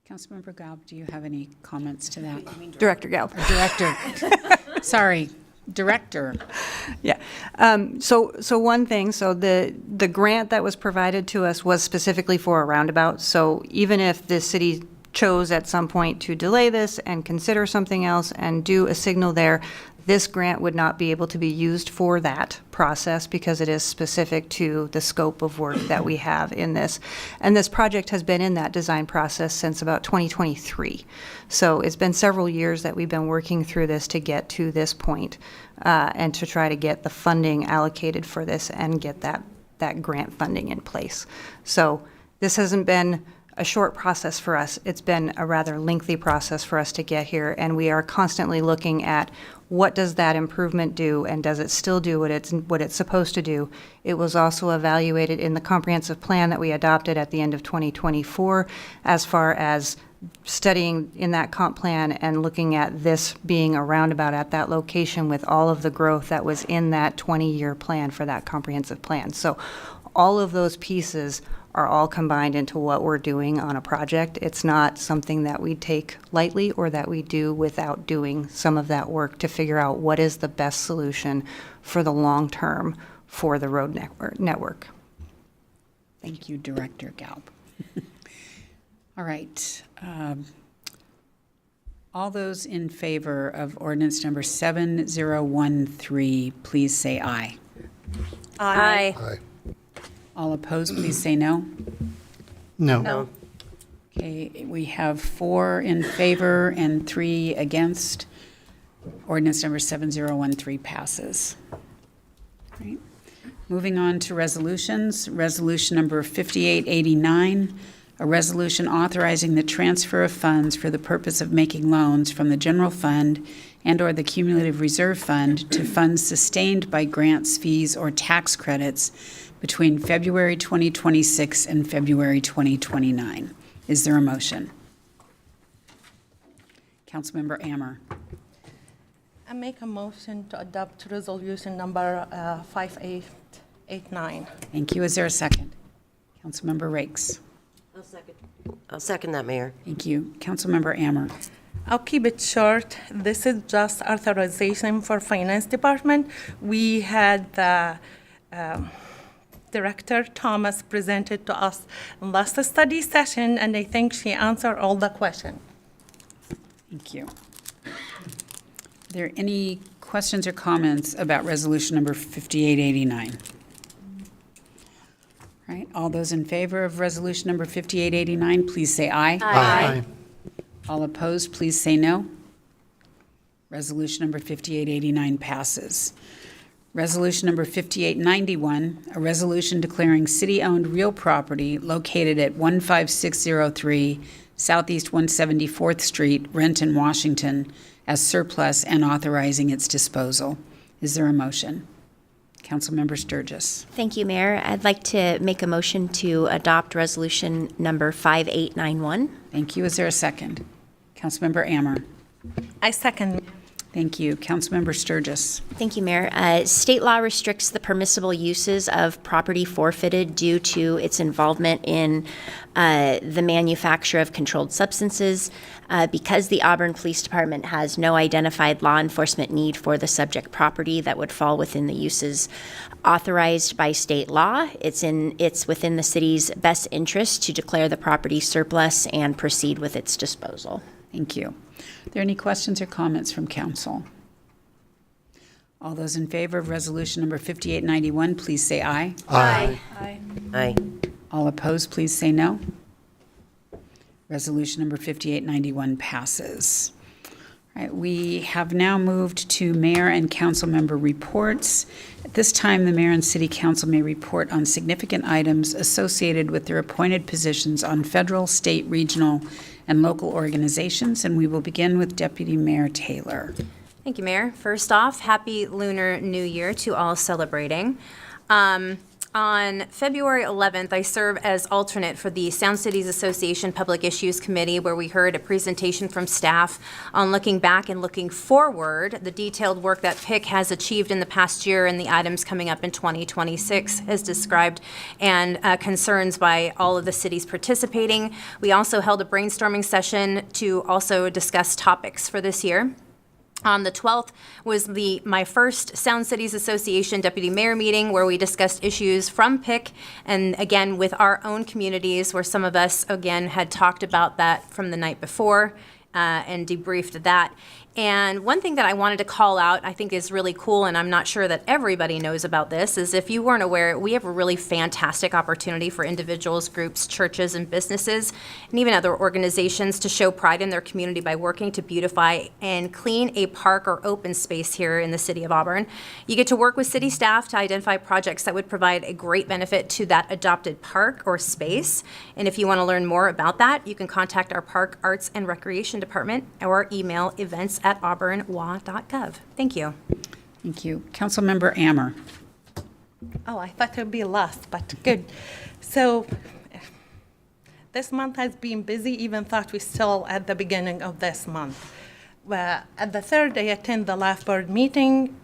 Councilmember Gaub, do you have any comments to that? Director Galp. Director. Sorry, Director. Yeah. So one thing, so the grant that was provided to us was specifically for a roundabout. So even if the city chose at some point to delay this and consider something else and do a signal there, this grant would not be able to be used for that process because it is specific to the scope of work that we have in this. And this project has been in that design process since about 2023. So it's been several years that we've been working through this to get to this point, and to try to get the funding allocated for this and get that grant funding in place. So this hasn't been a short process for us. It's been a rather lengthy process for us to get here, and we are constantly looking at what does that improvement do, and does it still do what it's supposed to do. It was also evaluated in the comprehensive plan that we adopted at the end of 2024 as far as studying in that comp plan and looking at this being a roundabout at that location with all of the growth that was in that 20-year plan for that comprehensive plan. So all of those pieces are all combined into what we're doing on a project. It's not something that we take lightly or that we do without doing some of that work to figure out what is the best solution for the long term for the road network. Thank you, Director Gaub. All right. All those in favor of ordinance number 7013, please say aye. Aye. Aye. All opposed, please say no. No. No. Okay, we have 4 in favor and 3 against. Ordinance number 7013 passes. Right. Moving on to resolutions. Resolution number 5889, a resolution authorizing the transfer of funds for the purpose of making loans from the general fund and/or the cumulative reserve fund to funds sustained by grants, fees, or tax credits between February 2026 and February 2029. Is there a motion? Councilmember Ammer. I make a motion to adopt resolution number 5889. Thank you. Is there a second? Councilmember Rakes. I'll second that, Mayor. Thank you. Councilmember Ammer. I'll keep it short. This is just authorization for Finance Department. We had the Director Thomas presented to us in last study session, and I think she answered all the questions. Thank you. Are there any questions or comments about resolution number 5889? All right, all those in favor of resolution number 5889, please say aye. Aye. All opposed, please say no. Resolution number 5889 passes. Resolution number 5891, a resolution declaring city-owned real property located at 15603 Southeast 174th Street, Renton, Washington, as surplus and authorizing its disposal. Is there a motion? Councilmember Sturgis. Thank you, Mayor. I'd like to make a motion to adopt resolution number 5891. Thank you. Is there a second? Councilmember Ammer. I second. Thank you. Councilmember Sturgis. Thank you, Mayor. State law restricts the permissible uses of property forfeited due to its involvement in the manufacture of controlled substances. Because the Auburn Police Department has no identified law enforcement need for the subject property that would fall within the uses authorized by state law, it's within the city's best interest to declare the property surplus and proceed with its disposal. Thank you. Are there any questions or comments from council? All those in favor of resolution number 5891, please say aye. Aye. Aye. All opposed, please say no. Resolution number 5891 passes. All right, we have now moved to mayor and council member reports. At this time, the mayor and city council may report on significant items associated with their appointed positions on federal, state, regional, and local organizations, and we will begin with Deputy Mayor Taylor. Thank Thank you, Mayor. First off, happy Lunar New Year to all celebrating. On February 11th, I serve as alternate for the Sound Cities Association Public Issues Committee, where we heard a presentation from staff on looking back and looking forward, the detailed work that PIC has achieved in the past year and the items coming up in 2026 as described, and concerns by all of the cities participating. We also held a brainstorming session to also discuss topics for this year. On the 12th was my first Sound Cities Association Deputy Mayor meeting, where we discussed issues from PIC and again with our own communities, where some of us again had talked about that from the night before and debriefed that. And one thing that I wanted to call out, I think is really cool, and I'm not sure that everybody knows about this, is if you weren't aware, we have a really fantastic opportunity for individuals, groups, churches, and businesses, and even other organizations to show pride in their community by working to beautify and clean a park or open space here in the city of Auburn. You get to work with city staff to identify projects that would provide a great benefit to that adopted park or space. And if you want to learn more about that, you can contact our Park, Arts, and Recreation Department or email events@auburnwa.gov. Thank you. Thank you. Councilmember Ammer. Oh, I thought it would be last, but good. So this month has been busy, even thought we're still at the beginning of this month. At the third, I attend the Life Board meeting.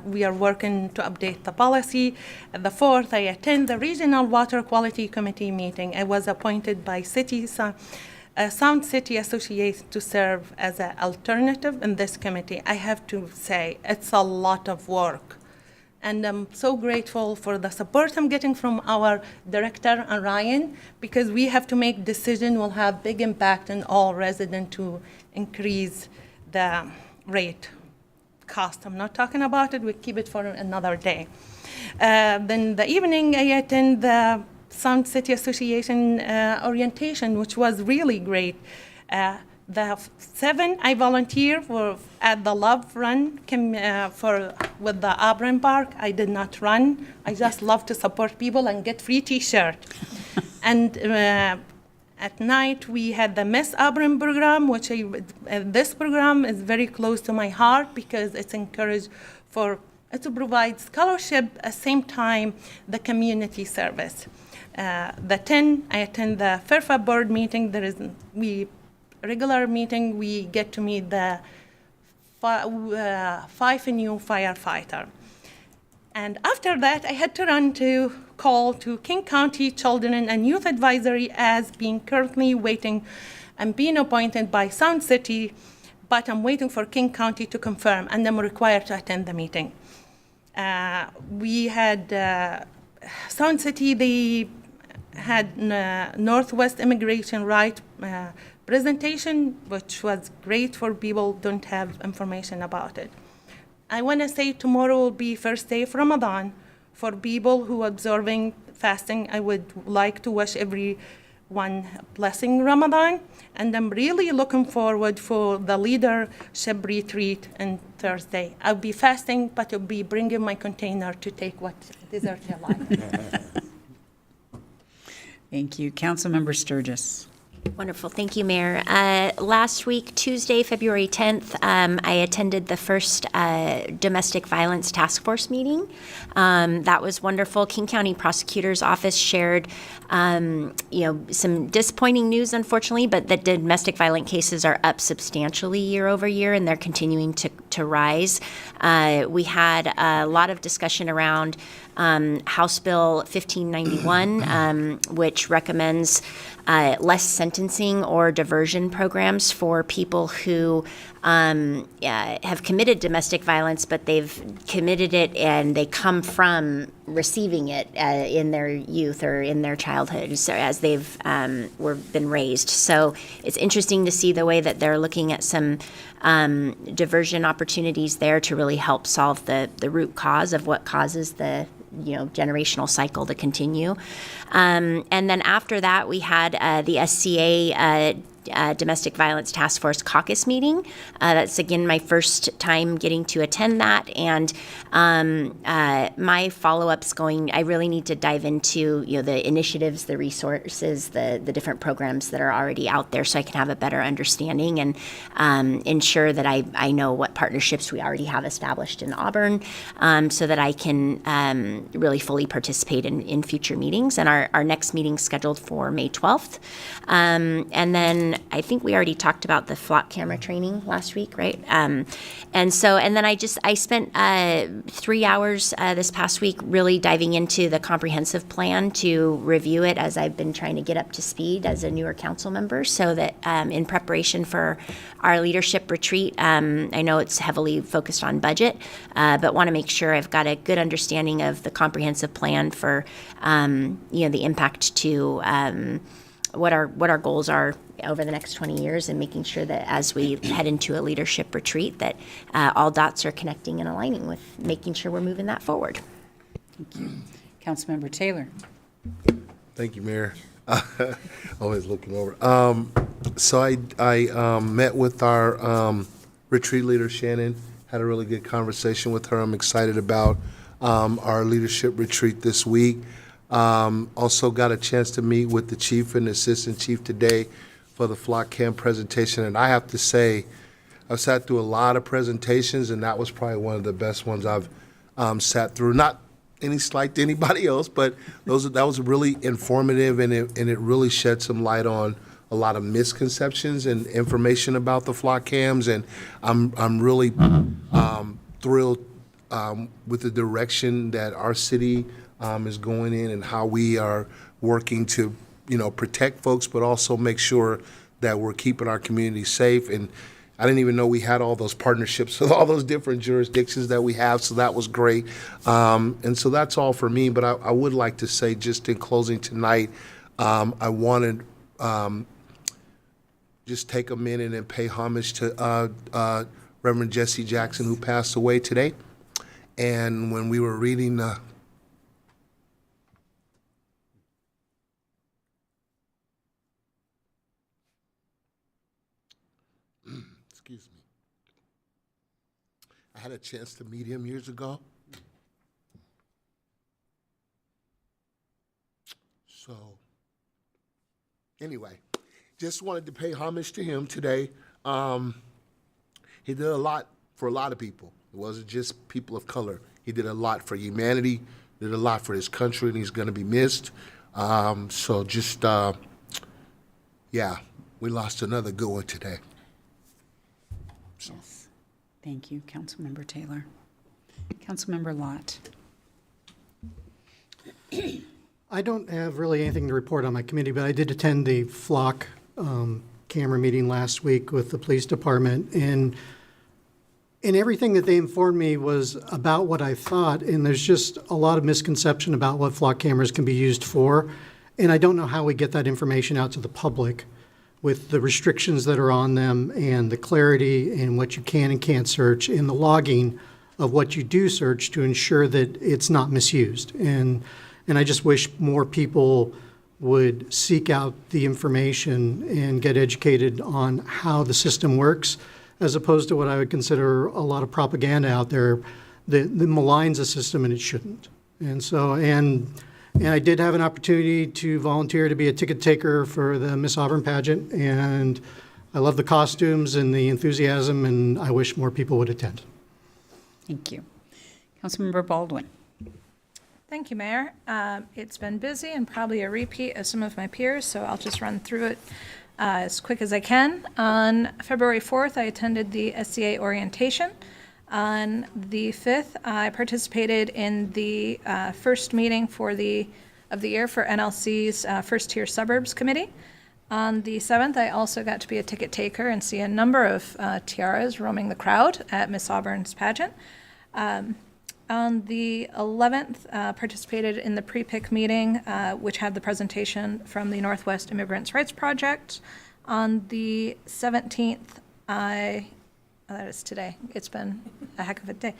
We are working to update the policy. At the fourth, I attend the Regional Water Quality Committee meeting. I was appointed by Sound City Association to serve as an alternative in this committee. I have to say, it's a lot of work. And I'm so grateful for the support I'm getting from our director, Ryan, because we have to make decisions will have big impact on all residents to increase the rate cost. I'm not talking about it, we keep it for another day. Then the evening, I attend the Sound City Association orientation, which was really great. The 7, I volunteer at the Love Run with the Auburn Park. I did not run. I just love to support people and get free T-shirt. And at night, we had the Miss Auburn program, which this program is very close to my heart because it's encouraged to provide scholarship at the same time the community service. The 10, I attend the FERFA board meeting. Regular meeting, we get to meet the 5 new firefighter. And after that, I had to run to call to King County Children and Youth Advisory as being currently waiting and being appointed by Sound City, but I'm waiting for King County to confirm, and I'm required to attend the meeting. We had Sound City, they had Northwest Immigration Right presentation, which was great for people who don't have information about it. I want to say tomorrow will be first day of Ramadan. For people who are observing fasting, I would like to wish everyone a blessing Ramadan, and I'm really looking forward for the leadership retreat on Thursday. I'll be fasting, but I'll be bringing my container to take what dessert I like. Thank you. Councilmember Sturgis. Wonderful. Thank you, Mayor. Last week, Tuesday, February 10th, I attended the first Domestic Violence Task Force meeting. That was wonderful. King County Prosecutor's Office shared, some disappointing news, unfortunately, but that domestic violent cases are up substantially year over year, and they're continuing to rise. We had a lot of discussion around House Bill 1591, which recommends less sentencing or diversion programs for people who have committed domestic violence, but they've committed it and they come from receiving it in their youth or in their childhood, so as they've been raised. So it's interesting to see the way that they're looking at some diversion opportunities there to really help solve the root cause of what causes the generational cycle to continue. And then after that, we had the SCA Domestic Violence Task Force Caucus meeting. That's, again, my first time getting to attend that. And my follow-up's I really need to dive into, the initiatives, the resources, the different programs that are already out there so I can have a better understanding and ensure that I know what partnerships we already have established in Auburn so that I can really fully participate in future meetings. And our next meeting scheduled for May 12th. And then I think we already talked about the flock camera training last week, right? And then I spent 3 hours this past week really diving into the comprehensive plan to review it as I've been trying to get up to speed as a newer council member so that in preparation for our leadership retreat, I know it's heavily focused on budget, but want to make sure I've got a good understanding of the comprehensive plan for, the impact to what our goals are over the next 20 years and making sure that as we head into a leadership retreat that all dots are connecting and aligning with making sure we're moving that forward. Thank you. Councilmember Taylor. Thank you, Mayor. Always looking over. So I met with our retreat leader, Shannon, had a really good conversation with her. I'm excited about our leadership retreat this week. Also got a chance to meet with the chief and the assistant chief today for the flock cam presentation. And I have to say, I've sat through a lot of presentations, and that was probably one of the best ones I've sat through. Not any slight to anybody else, but that was really informative, and it really shed some light on a lot of misconceptions and information about the flock cams. And I'm really thrilled with the direction that our city is going in and how we are working to, protect folks, but also make sure that we're keeping our community safe. And I didn't even know we had all those partnerships with all those different jurisdictions that we have, so that was great. And so that's all for me, but I would like to say, just in closing tonight, I wanted just take a minute and pay homage to Reverend Jesse Jackson, who passed away today. And when we were reading excuse me. I had a chance to meet him years ago. So, anyway, just wanted to pay homage to him today. He did a lot for a lot of people. It wasn't just people of color. He did a lot for humanity, did a lot for his country, and he's going to be missed. So just, yeah, we lost another good one today. Yes. Thank you, Councilmember Taylor. Councilmember Lott. I don't have really anything to report on my committee, but I did attend the flock camera meeting last week with the police department, and everything that they informed me was about what I thought, and there's just a lot of misconception about what flock cameras can be used for, and I don't know how we get that information out to the public with the restrictions that are on them and the clarity in what you can and can't search and the logging of what you do search to ensure that it's not misused. And I just wish more people would seek out the information and get educated on how the system works, as opposed to what I would consider a lot of propaganda out there that maligns the system, and it shouldn't. And so, and I did have an opportunity to volunteer to be a ticket taker for the Miss Auburn pageant, and I love the costumes and the enthusiasm, and I wish more people would attend. Thank you. Councilmember Baldwin. Thank you, Mayor. It's been busy and probably a repeat of some of my peers, so I'll just run through it as quick as I can. On February 4th, I attended the SCA orientation. On the 5th, I participated in the first meeting of the year for NLC's First Tier Suburbs Committee. On the 7th, I also got to be a ticket taker and see a number of tiaras roaming the crowd at Miss Auburn's pageant. On the 11th, participated in the pre-pick meeting, which had the presentation from the Northwest Immigrants' Rights Project. On the 17th, that is today. It's been a heck of a day.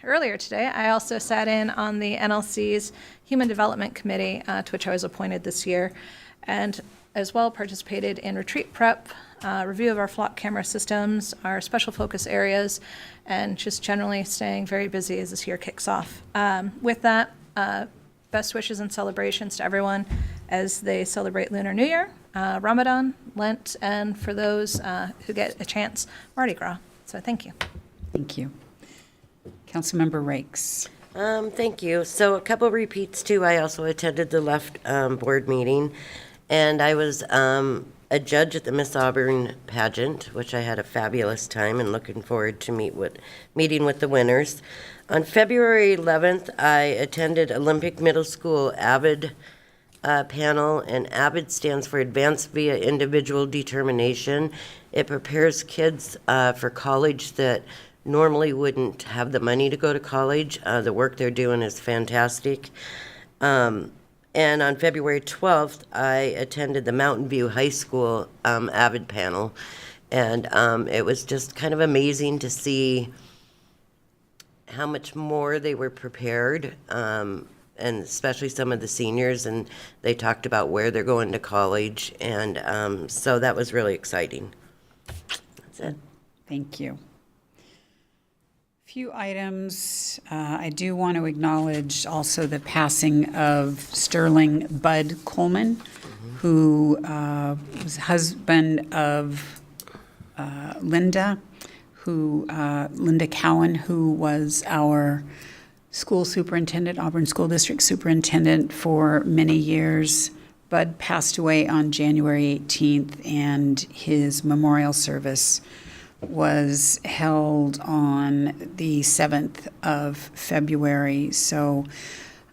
Earlier today, I also sat in on the NLC's Human Development Committee, to which I was appointed this year. And as well participated in retreat prep, review of our flock camera systems, our special focus areas, and just generally staying very busy as this year kicks off. With that, best wishes and celebrations to everyone as they celebrate Lunar New Year, Ramadan, Lent, and for those who get a chance, Mardi Gras. So thank you. Thank you. Councilmember Rakes. Thank you. So a couple repeats too. I also attended the left board meeting, and I was a judge at the Miss Auburn pageant, which I had a fabulous time and looking forward to meeting with the winners. On February 11th, I attended Olympic Middle School AVID panel, and AVID stands for Advanced Via Individual Determination. It prepares kids for college that normally wouldn't have the money to go to college. The work they're doing is fantastic. And on February 12th, I attended the Mountain View High School AVID panel, and it was just kind of amazing to see how much more they were prepared, and especially some of the seniors, and they talked about where they're going to college, and so that was really exciting. That's it. Thank you. Few items. I do want to acknowledge also the passing of Sterling Bud Coleman, who was husband of Linda Cowan, who was our school superintendent, Auburn School District superintendent for many years. Bud passed away on January 18th, and his memorial service was held on the 7th of February. So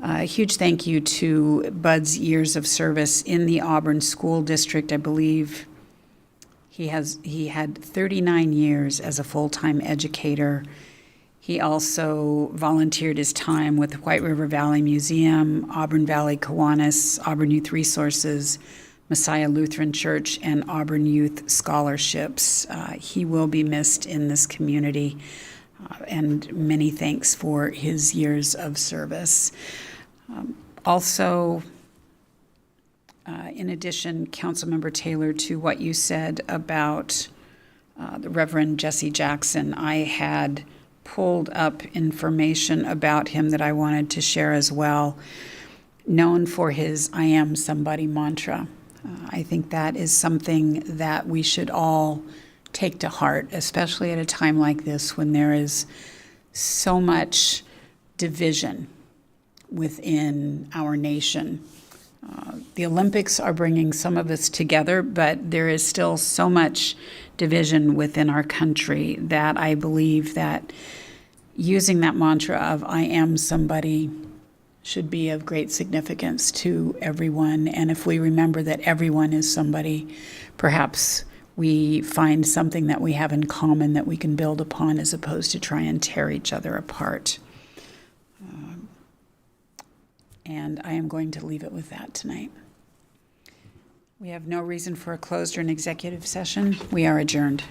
a huge thank you to Bud's years of service in the Auburn School District. I believe he had 39 years as a full-time educator. He also volunteered his time with White River Valley Museum, Auburn Valley Kiwanis, Auburn Youth Resources, Messiah Lutheran Church, and Auburn Youth Scholarships. He will be missed in this community, and many thanks for his years of service. Also, in addition, Councilmember Taylor, to what you said about the Reverend Jesse Jackson, I had pulled up information about him that I wanted to share as well, known for his I am somebody mantra. I think that is something that we should all take to heart, especially at a time like this when there is so much division within our nation. The Olympics are bringing some of us together, but there is still so much division within our country that I believe that using that mantra of I am somebody should be of great significance to everyone. And if we remember that everyone is somebody, perhaps we find something that we have in common that we can build upon as opposed to try and tear each other apart. And I am going to leave it with that tonight. We have no reason for a closed or an executive session. We are adjourned.